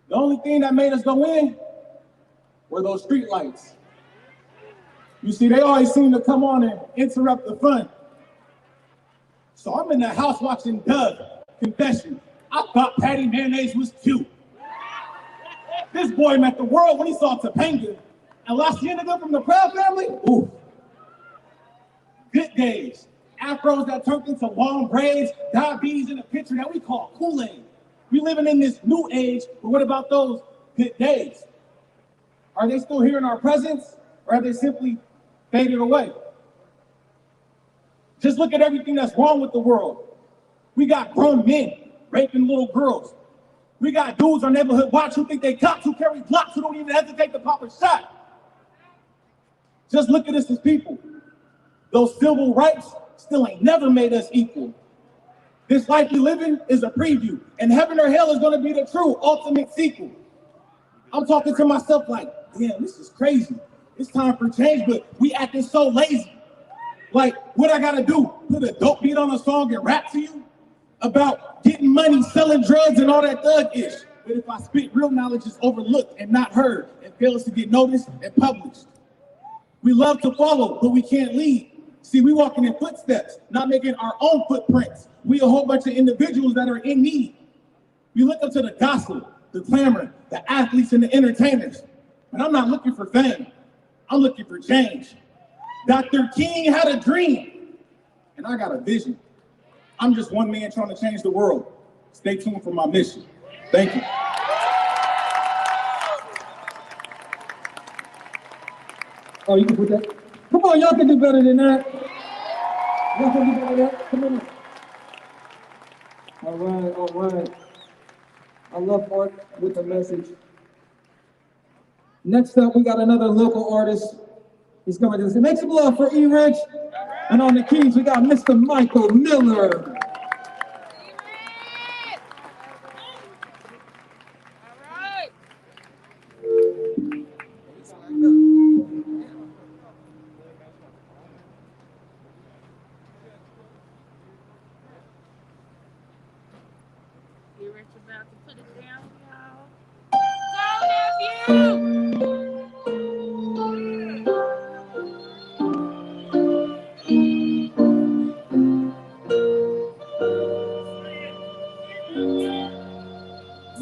[SPEAKER 19] The only thing that made us go in were those street lights. You see, they always seem to come on and interrupt the fun. So I'm in the house watching Doug. Confession, I thought Patty Mayonnaise was cute. This boy met the world when he saw Topanga. And La Cienega from the Proud Family, ooh. Good days. Afros that turned into long braids, diabetes in a picture that we call Kool-Aid. We living in this new age, but what about those good days? Are they still here in our presence, or have they simply faded away? Just look at everything that's wrong with the world. We got grown men raping little girls. We got dudes on neighborhood watch who think they cops, who carry blocks, who don't even hesitate to pop a shot. Just look at us as people. Those civil rights still ain't never made us equal. This life we live in is a preview, and heaven or hell is gonna be the true ultimate sequel. I'm talking to myself like, damn, this is crazy. It's time for change, but we acting so lazy. Like, what I gotta do? Put a dope beat on a song and rap to you about getting money, selling drugs, and all that thug-ish. But if I spit real knowledge, it's overlooked and not heard, and fails to get noticed and published. We love to follow, but we can't lead. See, we walking in footsteps, not making our own footprints. We a whole bunch of individuals that are in need. We look up to the gossip, the clamor, the athletes, and the entertainers. But I'm not looking for fame. I'm looking for change. Dr. King had a dream, and I got a vision. I'm just one man trying to change the world. Stay tuned for my mission. Thank you.
[SPEAKER 17] Oh, you can put that. Come on, y'all can do better than that. Y'all can do better than that. Come on. All right, all right. I love art with a message. Next up, we got another local artist. He's coming to us. Make some love for E-Rich. And on the keys, we got Mr. Michael Miller.
[SPEAKER 2] E-Rich about to put it down, y'all. Go, nephew!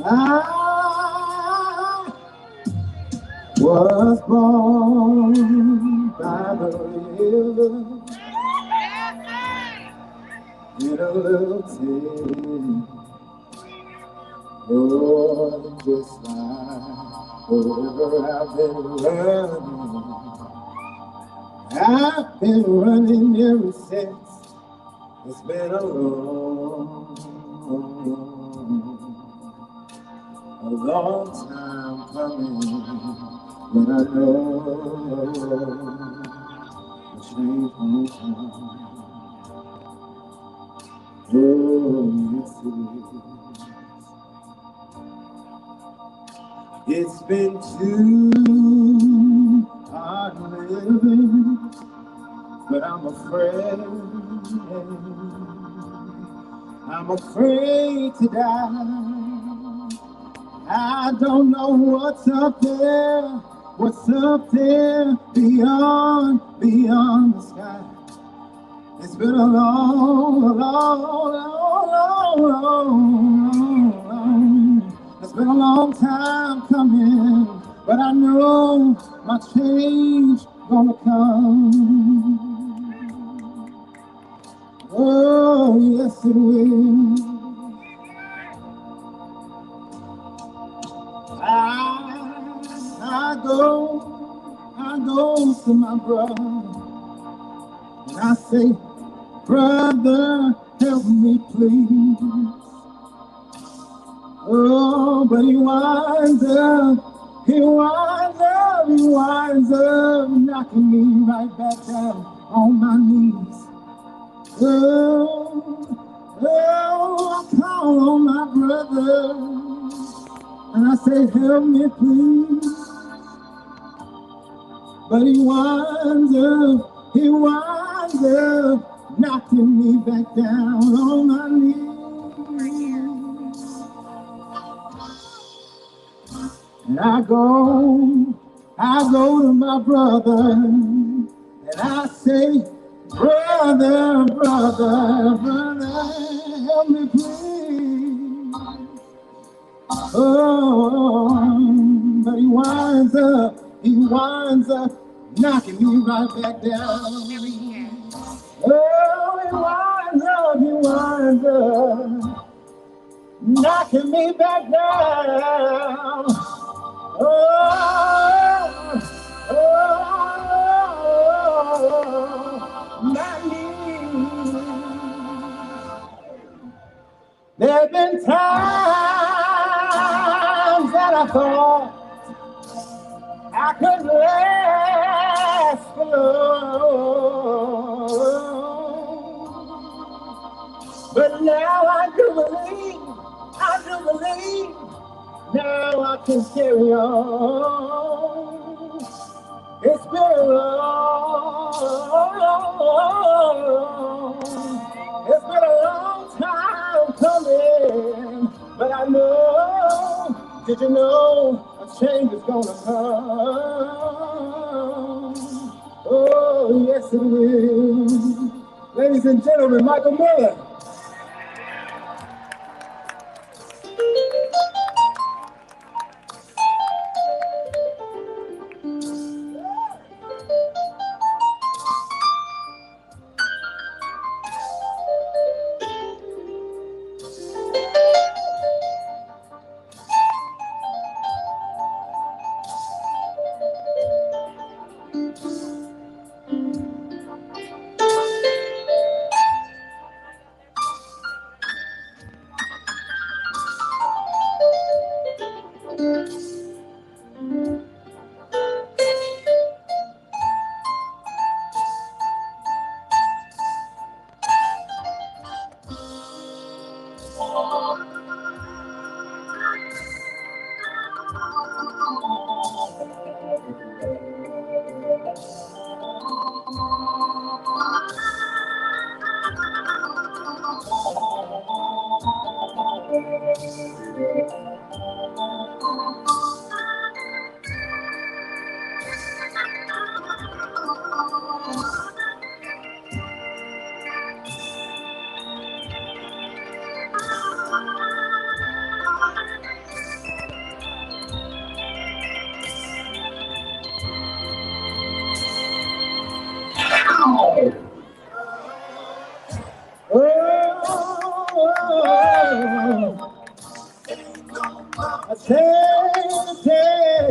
[SPEAKER 15] I was born by the river in a little town. Oh, just like wherever I've been running ever since. It's been a long time coming, but I know the change won't come. Oh, yes it is. It's been too hard living, but I'm afraid to die. I don't know what's up there beyond the sky. It's been a long, it's been a long time coming, but I know my change gonna come. Oh, yes it will. go to my brother, and I say, brother, help me please. Oh, but he winds up knocking me right back down on my knees. I call on my brother, and I say, help me please. But he winds up knocking me back down on my knees. And I go to my brother, and I say, brother, help me please. Oh, but he winds up knocking me right back down. Oh, he winds up knocking me back down. My knees. There have been times that I thought I could last for long, but now I do believe, now I can carry on. It's been a long time coming, but I know, did you know, a change is gonna come. Oh, yes it will. Ladies and gentlemen, Michael Miller.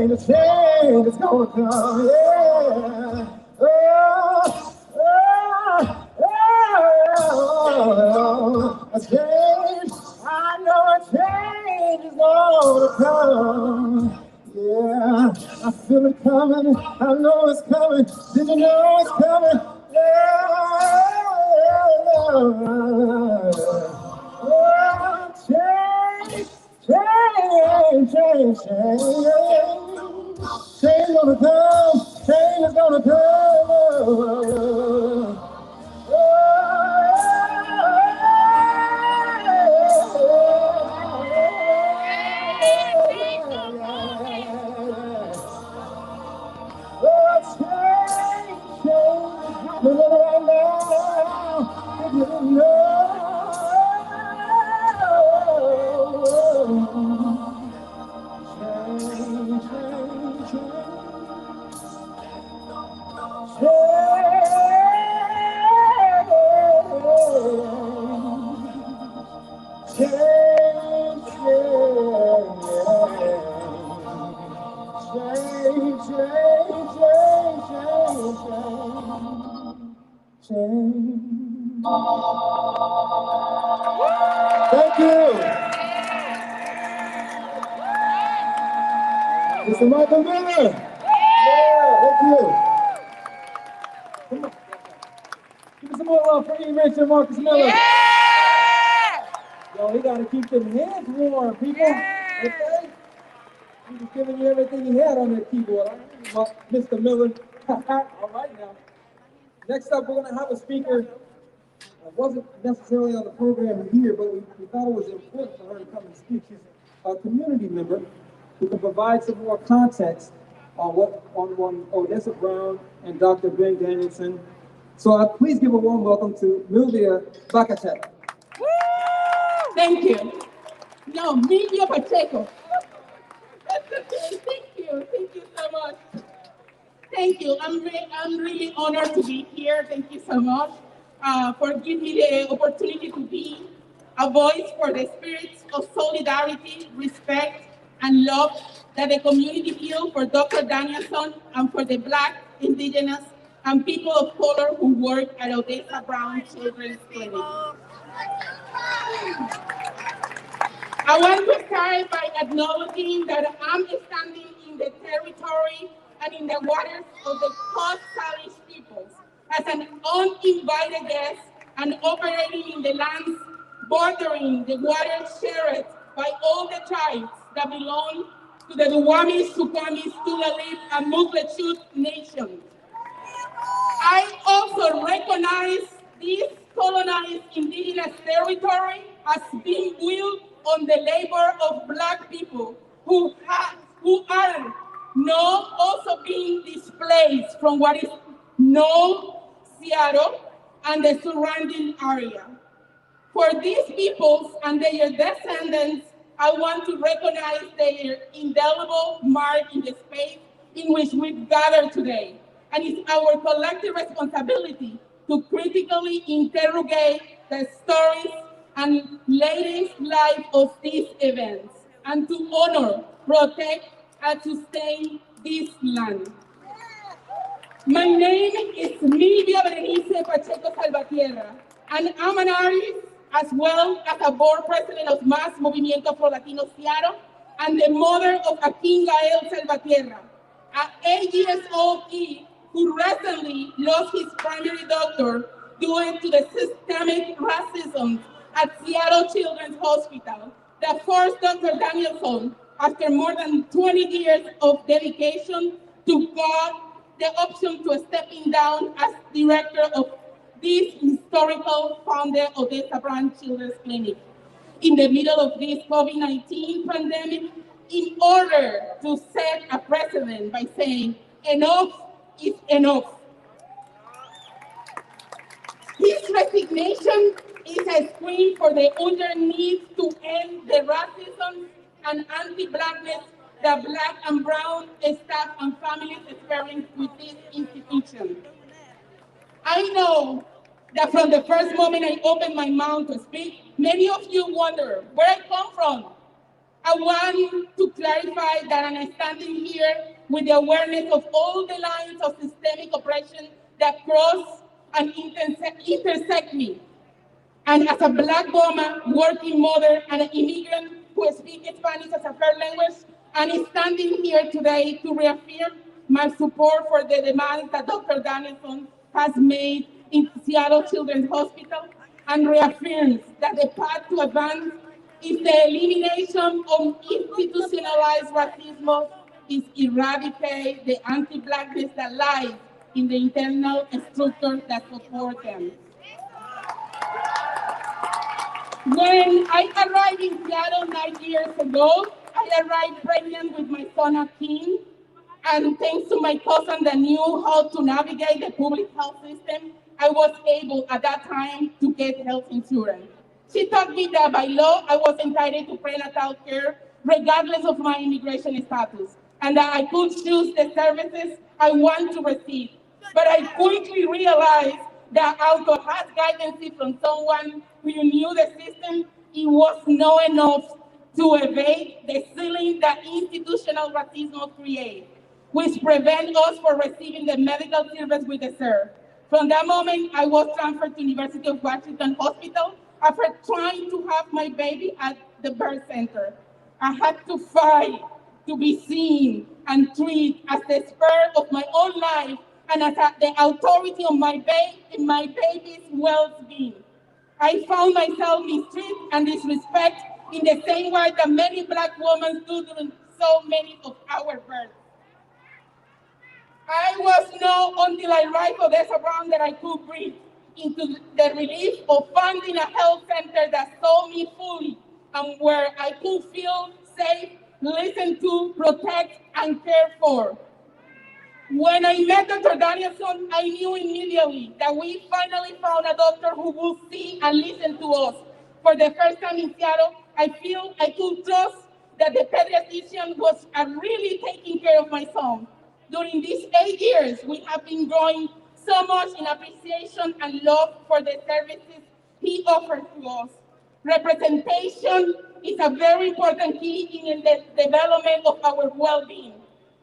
[SPEAKER 15] The change is gonna come, yeah. A change, I know a change is gonna come. Yeah, I feel it coming, I know it's coming. Did you know it's coming? Change. Change gonna come, change is gonna come. Change change. Thank you. Mr. Michael Miller. Yeah, thank you. Come on. Give me some more love for E. Rich and Marcus Miller.
[SPEAKER 1] Yeah!
[SPEAKER 15] Yo, we gotta keep them hands warm, people.
[SPEAKER 1] Yeah!
[SPEAKER 15] Okay? He was giving you everything he had on that keyboard. Mr. Miller. All right now. Next up, we're gonna have a speaker. Wasn't necessarily on the program here, but we thought it was important for her to come and speak. She's a community member who can provide some more context on Odessa Brown and Dr. Ben Danielson. So please give a warm welcome to Milvia Bakatek.
[SPEAKER 20] Thank you. No, Milvia Pacheco. Thank you so much. Thank you. I'm really honored to be here. Thank you so much for giving me the opportunity to be a voice for the spirits of solidarity, respect, and love that the community feels for Dr. Danielson and for the Black, Indigenous, and people of color who work at Odessa Brown Children's Clinic. I want to start by acknowledging that I'm standing in the territory and in the waters of the Coast Salish peoples as an uninvited guest and operating in the lands bordering the waters shared by all the tribes that belong to the Duwamish, Suquamish, Tulalip, and Mucklechute nations. I also recognize this colonized indigenous territory as being built on the labor of Black people who are now also being displaced from what is known Seattle and the surrounding area. For these peoples and their descendants, I want to recognize their indelible mark in the space in which we've gathered today. And it's our collective responsibility to critically interrogate the stories and latest life of these events, and to honor, protect, and sustain this land. My name is Milvia Berenice Pacheco Salvatierra, and I'm an artist as well as a board president of Más Movimiento for Latino Seattle and the mother of Akin Gael Salvatierra, an 8-year-old kid who recently lost his primary doctor due to the systemic racism at Seattle Children's Hospital that forced Dr. Danielson, after more than 20 years of dedication, to got the option to stepping down as director of this historical founded Odessa Brown Children's Clinic in the middle of this COVID-19 pandemic, in order to set a precedent by saying enough is enough. His resignation is a scream for the urgent need to end the racism and anti-Blackness that Black and Brown staff and families experience with this institution. I know that from the first moment I opened my mouth to speak, many of you wonder where I come from. I want to clarify that I'm standing here with the awareness of all the lines of systemic oppression that cross and intersect me. And as a Black woman, working mother, and an immigrant who speaks Spanish as a third language, I'm standing here today to reaffirm my support for the demands that Dr. Danielson has made in Seattle Children's Hospital, and reaffirms that the path to advance is the elimination of institutionalized racism, is eradicate the anti-Blackness that lies in the internal structures that support them. When I arrived in Seattle 9 years ago, I arrived pregnant with my son Akin, and thanks to my cousin that knew how to navigate the public health system, I was able at that time to get health insurance. She taught me that by law, I was entitled to prenatal care regardless of my immigration status, and that I could choose the services I want to receive. But I quickly realized that although I had guidance from someone who knew the system, it was not enough to evade the ceiling that institutional racism creates, which prevents us from receiving the medical service we deserve. From that moment, I was transferred to University of Washington Hospital after trying to have my baby at the birth center. I had to fight to be seen and treated as the spur of my own life and as the authority of my baby's well-being. I found myself mistreated and disrespected in the same way that many Black women do during so many of our births. I was known until I arrived at Odessa Brown that I could breathe into the relief of finding a health center that saw me fully and where I could feel safe, listened to, protect, and cared for. When I met Dr. Danielson, I knew immediately that we finally found a doctor who would see and listen to us. For the first time in Seattle, I feel I could trust that the pediatrician was really taking care of my son. During these 8 years, we have been growing so much in appreciation and love for the services he offers to us. Representation is a very important key in the development of our well-being.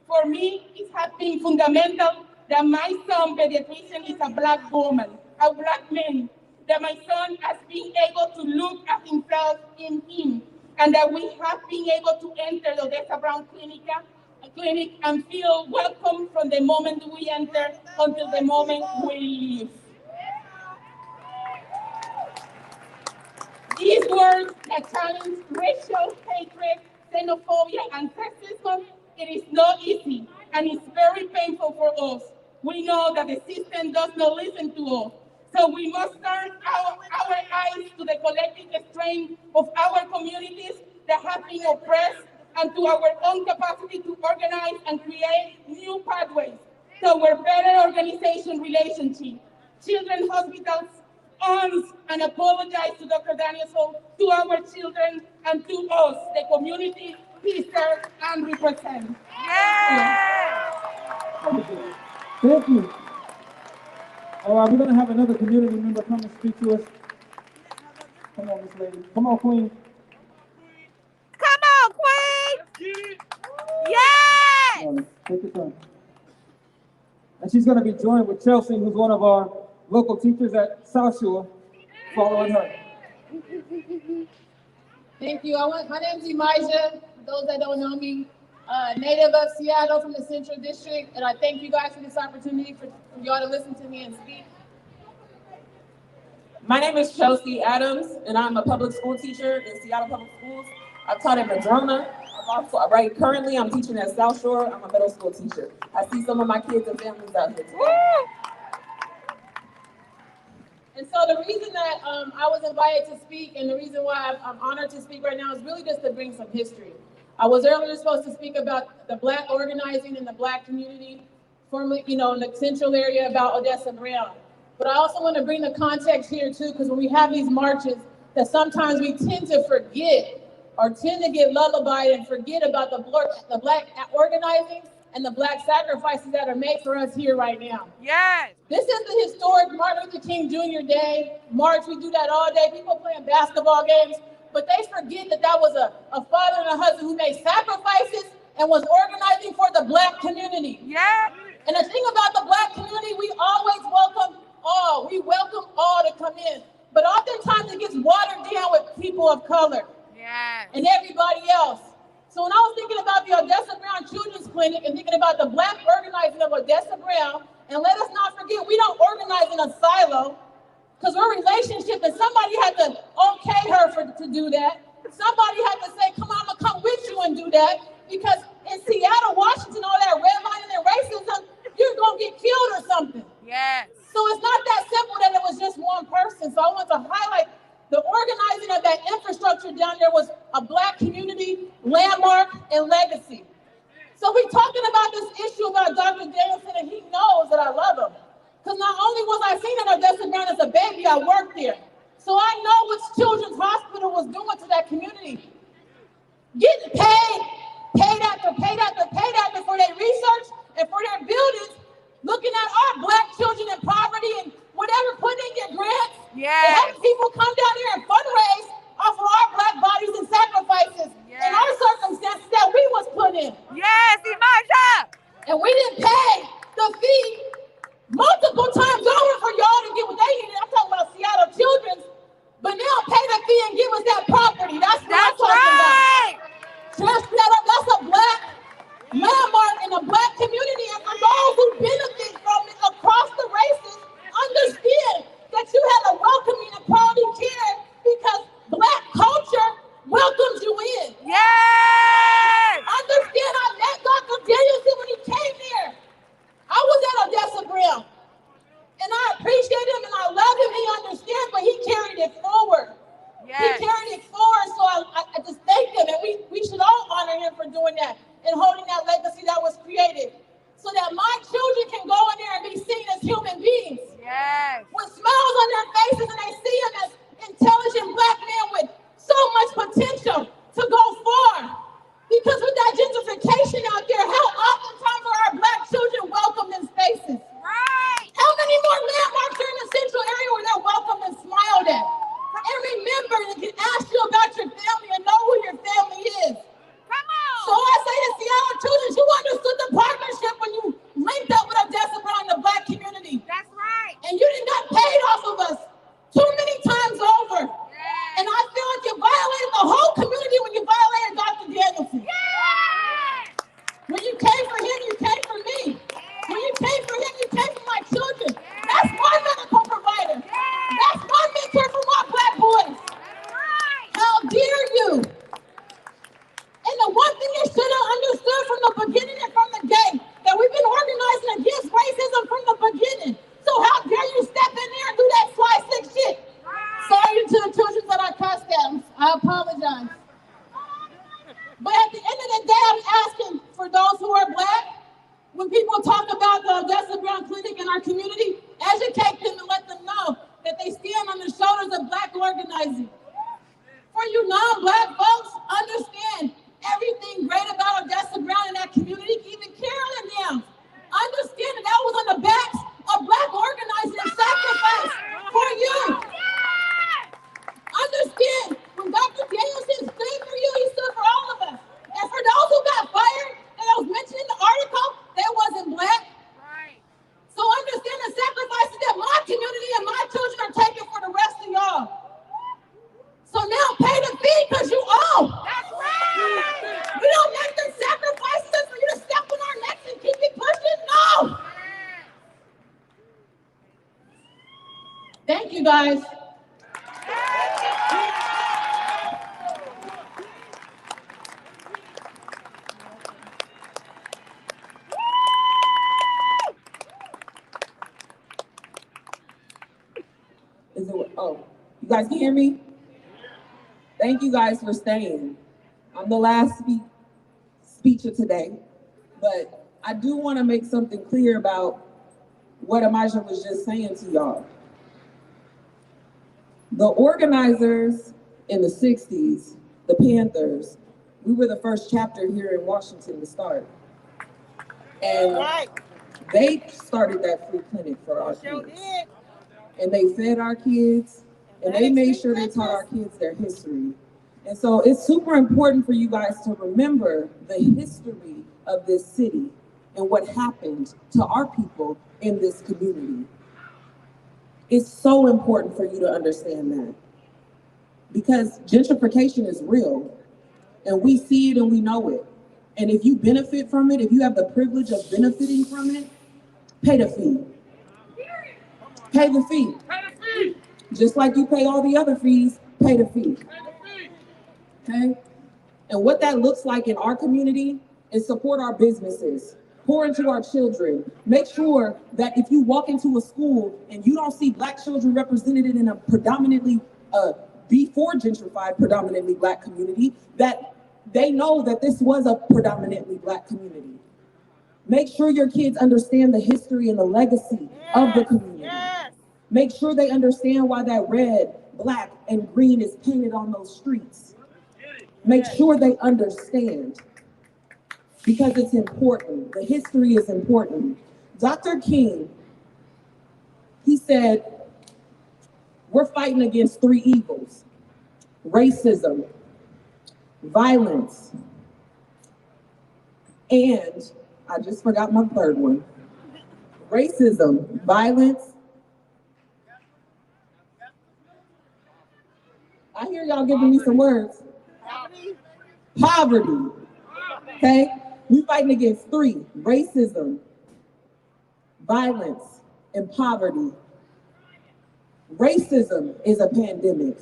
[SPEAKER 20] For me, it has been fundamental that my son, pediatrician, is a Black woman, a Black man, that my son has been able to look at himself in him, and that we have been able to enter the Odessa Brown Clinic and feel welcome from the moment we enter until the moment we leave. These words that challenge racial hatred, xenophobia, and sexism, it is not easy, and it's very painful for us. We know that the system does not listen to us, so we must turn our eyes to the collective strength of our communities that have been oppressed and to our own capacity to organize and create new pathways toward better organization relationship. Children's hospitals owns and apologize to Dr. Danielson, to our children, and to us, the community he serves and represents.
[SPEAKER 17] Thank you. All right, we're going to have another community member come and speak to us. Come on, Miss Lady. Come on, Queen.
[SPEAKER 2] Come on, Queen! Yes!
[SPEAKER 17] Take your time. And she's going to be joined with Chelsea, who's one of our local teachers at South Shore, following her.
[SPEAKER 9] Thank you. My name's Elijah. For those that don't know me, native of Seattle from the Central District, and I thank you guys for this opportunity for y'all to listen to me and speak.
[SPEAKER 21] My name is Chelsea Adams, and I'm a public school teacher in Seattle Public Schools. I've taught at Madrona. Currently, I'm teaching at South Shore. I'm a middle school teacher. I see some of my kids and families out here today.
[SPEAKER 9] And so the reason that I was invited to speak and the reason why I'm honored to speak right now is really just to bring some history. I was earlier supposed to speak about the Black organizing in the Black community, formerly, in the central area about Odessa Brown. But I also want to bring the context here too, because when we have these marches, that sometimes we tend to forget or tend to get lullabied and forget about the Black organizing and the Black sacrifices that are made for us here right now.
[SPEAKER 2] Yes.
[SPEAKER 9] This is the historic Martin Luther King Jr. Day. March, we do that all day. People playing basketball games, but they forget that that was a father and a husband who made sacrifices and was organizing for the Black community.
[SPEAKER 2] Yeah.
[SPEAKER 9] And the thing about the Black community, we always welcome all. We welcome all to come in. But oftentimes it gets watered down with people of color.
[SPEAKER 2] Yes.
[SPEAKER 9] And everybody else. So when I was thinking about the Odessa Brown Children's Clinic and thinking about the Black organizing of Odessa Brown, and let us not forget, we don't organize in a silo, because we're a relationship, and somebody had to okay her to do that. Somebody had to say, come on, I'm gonna come with you and do that, because in Seattle, Washington, all that redlining and racism, you're gonna get killed or something.
[SPEAKER 2] Yes.
[SPEAKER 9] So it's not that simple that it was just one person. So I want to highlight the organizing of that infrastructure down there was a Black community, landmark, and legacy. So we're talking about this issue about Dr. Danielson, and he knows that I love him. Because not only was I seen at Odessa Brown as a baby, I worked there. So I know what Children's Hospital was doing to that community. Getting paid after for their research and for their buildings, looking at our Black children in poverty and whatever, putting in your grants.
[SPEAKER 2] Yes.
[SPEAKER 9] And having people come down here and fundraise off of our Black bodies and sacrifices and our circumstances that we was put in.
[SPEAKER 2] Yes, Elijah.
[SPEAKER 9] And we didn't pay the fee multiple times over for the fee and give us that property. That's what I'm talking about. That's a black landmark in a black community, and for those who benefit from it across the races, understand that you had a welcoming and quality care because black culture welcomes you in.
[SPEAKER 1] Yes!
[SPEAKER 9] Understand, I met Dr. Danielson when he came here. I was at Odessa Brown, and I appreciate him and I love him. He understands, but he carried it forward.
[SPEAKER 1] Yes.
[SPEAKER 9] He carried it forward, so I just thank him, and we should all honor him for doing that and holding that legacy that was created, so that my children can go in there and be seen as human beings.
[SPEAKER 1] Yes.
[SPEAKER 9] With smiles on their faces, and they see him as intelligent black men with so much potential to go far. Because with that gentrification out there, how oftentimes are our black children welcomed in spaces?
[SPEAKER 1] Right.
[SPEAKER 9] How many more landmarks are in the central area where they're welcomed and smiled at? And remember, they can ask you about your family and know who your family is.
[SPEAKER 1] Come on.
[SPEAKER 9] So I say to Seattle children, you understood the partnership when you linked up with Odessa Brown in the black community.
[SPEAKER 1] That's right.
[SPEAKER 9] And you didn't got paid off of us too many times over.
[SPEAKER 1] Yes.
[SPEAKER 9] And I feel like you violated the whole community when you violated Dr. Danielson.
[SPEAKER 1] Yes.
[SPEAKER 9] When you came for him, you came for me. When you came for him, you came for my children. That's my medical provider. That's my mentor for my black boys. How dare you? And the one thing you should have understood from the beginning and from the gate, that we've been organizing against racism from the beginning. So how dare you step in there and do that fly sick shit? Sorry to the children that I cussed at. I apologize. But at the end of the day, I'm asking for those who are black, when people talk about the Odessa Brown Clinic in our community, educate them and let them know that they stand on the shoulders of black organizing. For you non-black folks, understand everything great about Odessa Brown in that community, even Carolyn now. Understand that was on the backs of black organizing and sacrifice for you. Understand, when Dr. Danielson stood for you, he stood for all of us. And for those who got fired, and I was mentioned in the article, they wasn't black.
[SPEAKER 1] Right.
[SPEAKER 9] So understand the sacrifices that my community and my children are taking for the rest of y'all. So now pay the fee because you owe.
[SPEAKER 1] That's right.
[SPEAKER 9] We don't make the sacrifices for you to step on our necks and keep it pushing. No. Thank you, guys.
[SPEAKER 21] Oh, you guys can hear me? Thank you guys for staying. I'm the last speech of today, but I do want to make something clear about what Amaja was just saying to y'all. The organizers in the 60s, the Panthers, we were the first chapter here in Washington to start. And they started that free clinic for our kids. And they fed our kids, and they made sure they taught our kids their history. And so it's super important for you guys to remember the history of this city and what happened to our people in this community. It's so important for you to understand that, because gentrification is real, and we see it and we know it. And if you benefit from it, if you have the privilege of benefiting from it, pay the fee. Pay the fee. Just like you pay all the other fees, pay the fee. Okay? And what that looks like in our community is support our businesses, pour into our children. Make sure that if you walk into a school and you don't see Black children represented in a predominantly, before gentrified, predominantly Black community, that they know that this was a predominantly Black community. Make sure your kids understand the history and the legacy of the community. Make sure they understand why that red, black, and green is painted on those streets. Make sure they understand, because it's important. The history is important. Dr. King, he said, we're fighting against three evils: racism, violence, and I just forgot my third one. Racism, violence. I hear y'all giving me some words. Poverty. Okay? We fighting against 3: racism, violence, and poverty. Racism is a pandemic.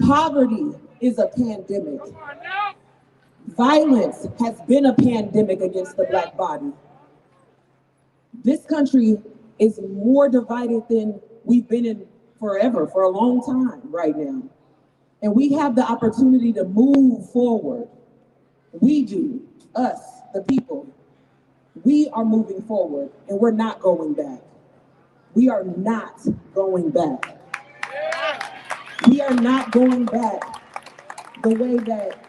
[SPEAKER 21] Poverty is a pandemic. Violence has been a pandemic against the Black body. This country is more divided than we've been in forever, for a long time right now. And we have the opportunity to move forward. We do, us, the people. We are moving forward and we're not going back. We are not going back. We are not going back the way that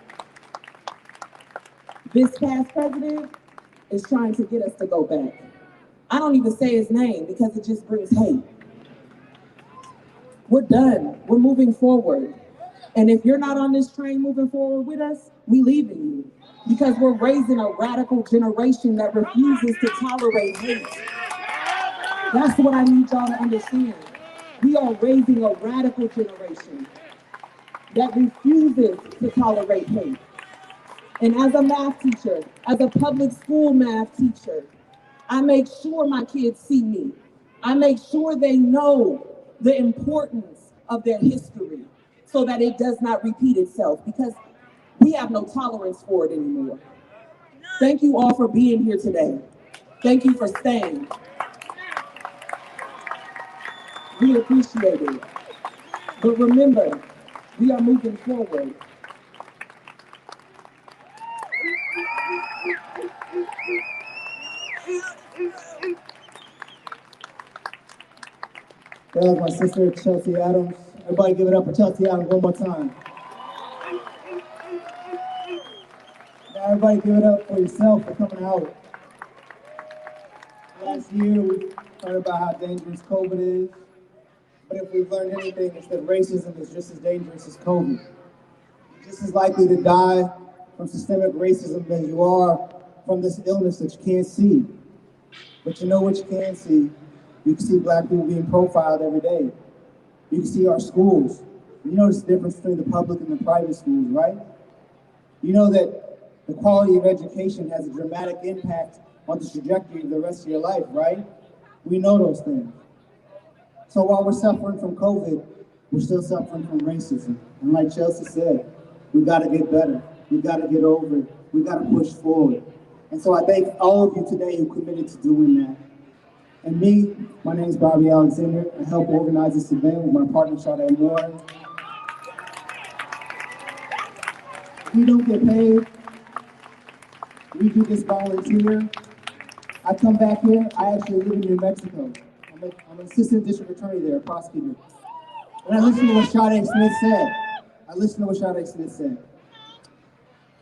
[SPEAKER 21] this past president is trying to get us to go back. I don't even say his name because it just brings hate. We're done. We're moving forward. And if you're not on this train moving forward with us, we leaving you because we're raising a radical generation that refuses to tolerate hate. That's what I need y'all to understand. We are raising a radical generation that refuses to tolerate hate. And as a math teacher, as a public school math teacher, I make sure my kids see me. I make sure they know the importance of their history so that it does not repeat itself, because we have no tolerance for it anymore. Thank you all for being here today. Thank you for staying. We appreciate it. But remember, we are moving forward.
[SPEAKER 15] That was my sister, Chelsea Adams. Everybody give it up for Chelsea Adams one more time. Now everybody give it up for yourself for coming out. Last year, we heard about how dangerous COVID is. But if we've learned anything, it's that racism is just as dangerous as COVID. You're just as likely to die from systemic racism as you are from this illness that you can't see. But you know what you can see? You can see Black people being profiled every day. You can see our schools. You notice the difference between the public and the private schools, right? You know that the quality of education has a dramatic impact on the trajectory of the rest of your life, right? We know those things. So while we're suffering from COVID, we're still suffering from racism. And like Chelsea said, we gotta get better. We gotta get over it. We gotta push forward. And so I thank all of you today who committed to doing that. And me, my name is Bobby Alexander. I help organize this event with my partner, Sade Moore. We don't get paid. We do this volunteer. I come back here, I actually live in New Mexico. I'm an assistant district attorney there, a prosecutor. And I listened to what Sade Smith said.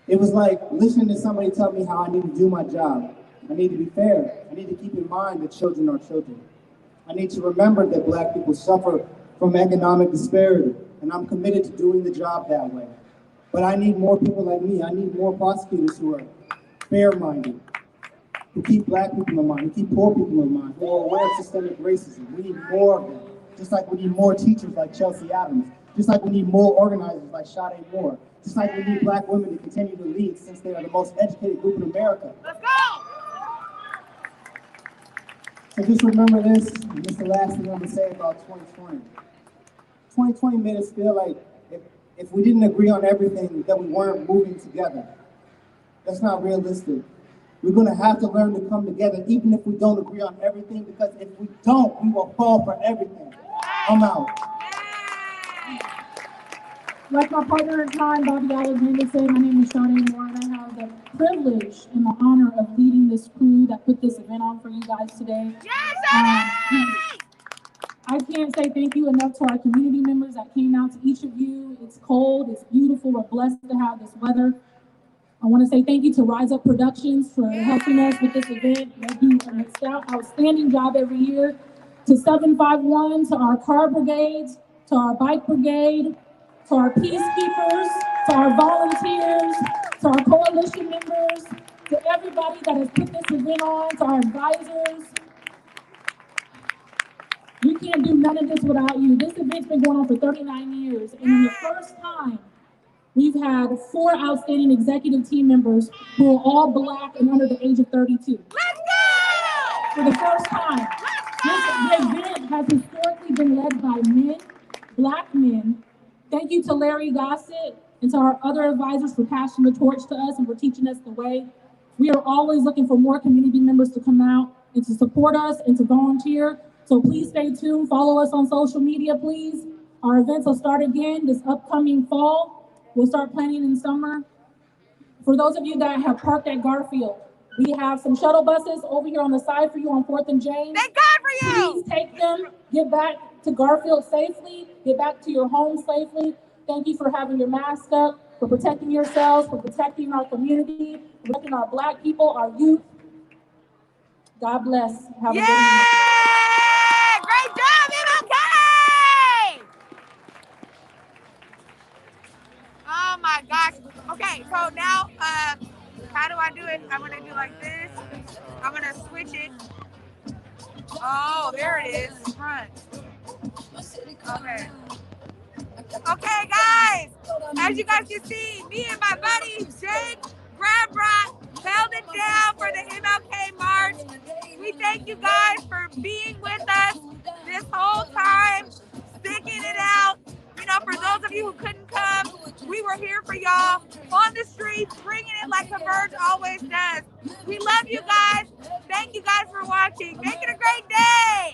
[SPEAKER 15] It was like listening to somebody tell me how I need to do my job. I need to be fair. I need to keep in mind that children are children. I need to remember that Black people suffer from economic disparity, and I'm committed to doing the job that way. But I need more people like me. I need more prosecutors who are fair-minded, who keep Black people in mind, who keep poor people in mind, who are aware of systemic racism. We need more of them, just like we need more teachers like Chelsea Adams, just like we need more organizers like Sade Moore, just like we need Black women to continue to lead since they are the most educated group in America. Let's go! So just remember this, and this is the last thing I'm gonna say about 2020. 2020 made us feel like if we didn't agree on everything, that we weren't moving together. That's not realistic. We're gonna have to learn to come together, even if we don't agree on everything, because if we don't, we will fall for everything. I'm out.
[SPEAKER 9] Like my partner in crime, Bobby Alexander, said, my name is Sade Moore, and I have the privilege and the honor of leading this crew that put this event on for you guys today. I can't say thank you enough to our community members that came out, to each of you. It's cold, it's beautiful, we're blessed to have this weather. I want to say thank you to Rise Up Productions for helping us with this event. They do an outstanding job every year. To 751, to our car brigades, to our bike brigade, to our peacekeepers, to our volunteers, to our coalition members, to everybody that has put this event on, to our advisors. We can't do none of this without you. This event's been going on for 39 years, and in the first time, we've had 4 outstanding executive team members who are all Black and under the age of 32.
[SPEAKER 1] Let's go!
[SPEAKER 9] For the first time. This event has historically been led by men, Black men. Thank you to Larry Gossett and to our other advisors for passing the torch to us and for teaching us the way. We are always looking for more community members to come out and to support us and to volunteer. So please stay tuned. Follow us on social media, please. Our events will start again this upcoming fall. We'll start planning in summer. For those of you that have parked at Garfield, we have some shuttle buses over here on the side for you on 4th and James.
[SPEAKER 1] Thank God for you!
[SPEAKER 9] Please take them, get back to Garfield safely, get back to your home safely. Thank you for having your mask up, for protecting yourselves, for protecting our community, for protecting our Black people, our youth. God bless. Have a good night.
[SPEAKER 1] Great job, MLK! Oh my gosh. Okay, so now, how do I do it? I'm gonna do like this. I'm gonna switch it. Oh, there it is, front. Okay. Okay, guys, as you guys can see, me and my buddy, Jake Grabrock, held it down for the MLK March. We thank you guys for being with us this whole time, sticking it out. You know, for those of you who couldn't come, we were here for y'all on the streets, bringing it like Converge always does. We love you guys. Thank you guys for watching. Make it a great day.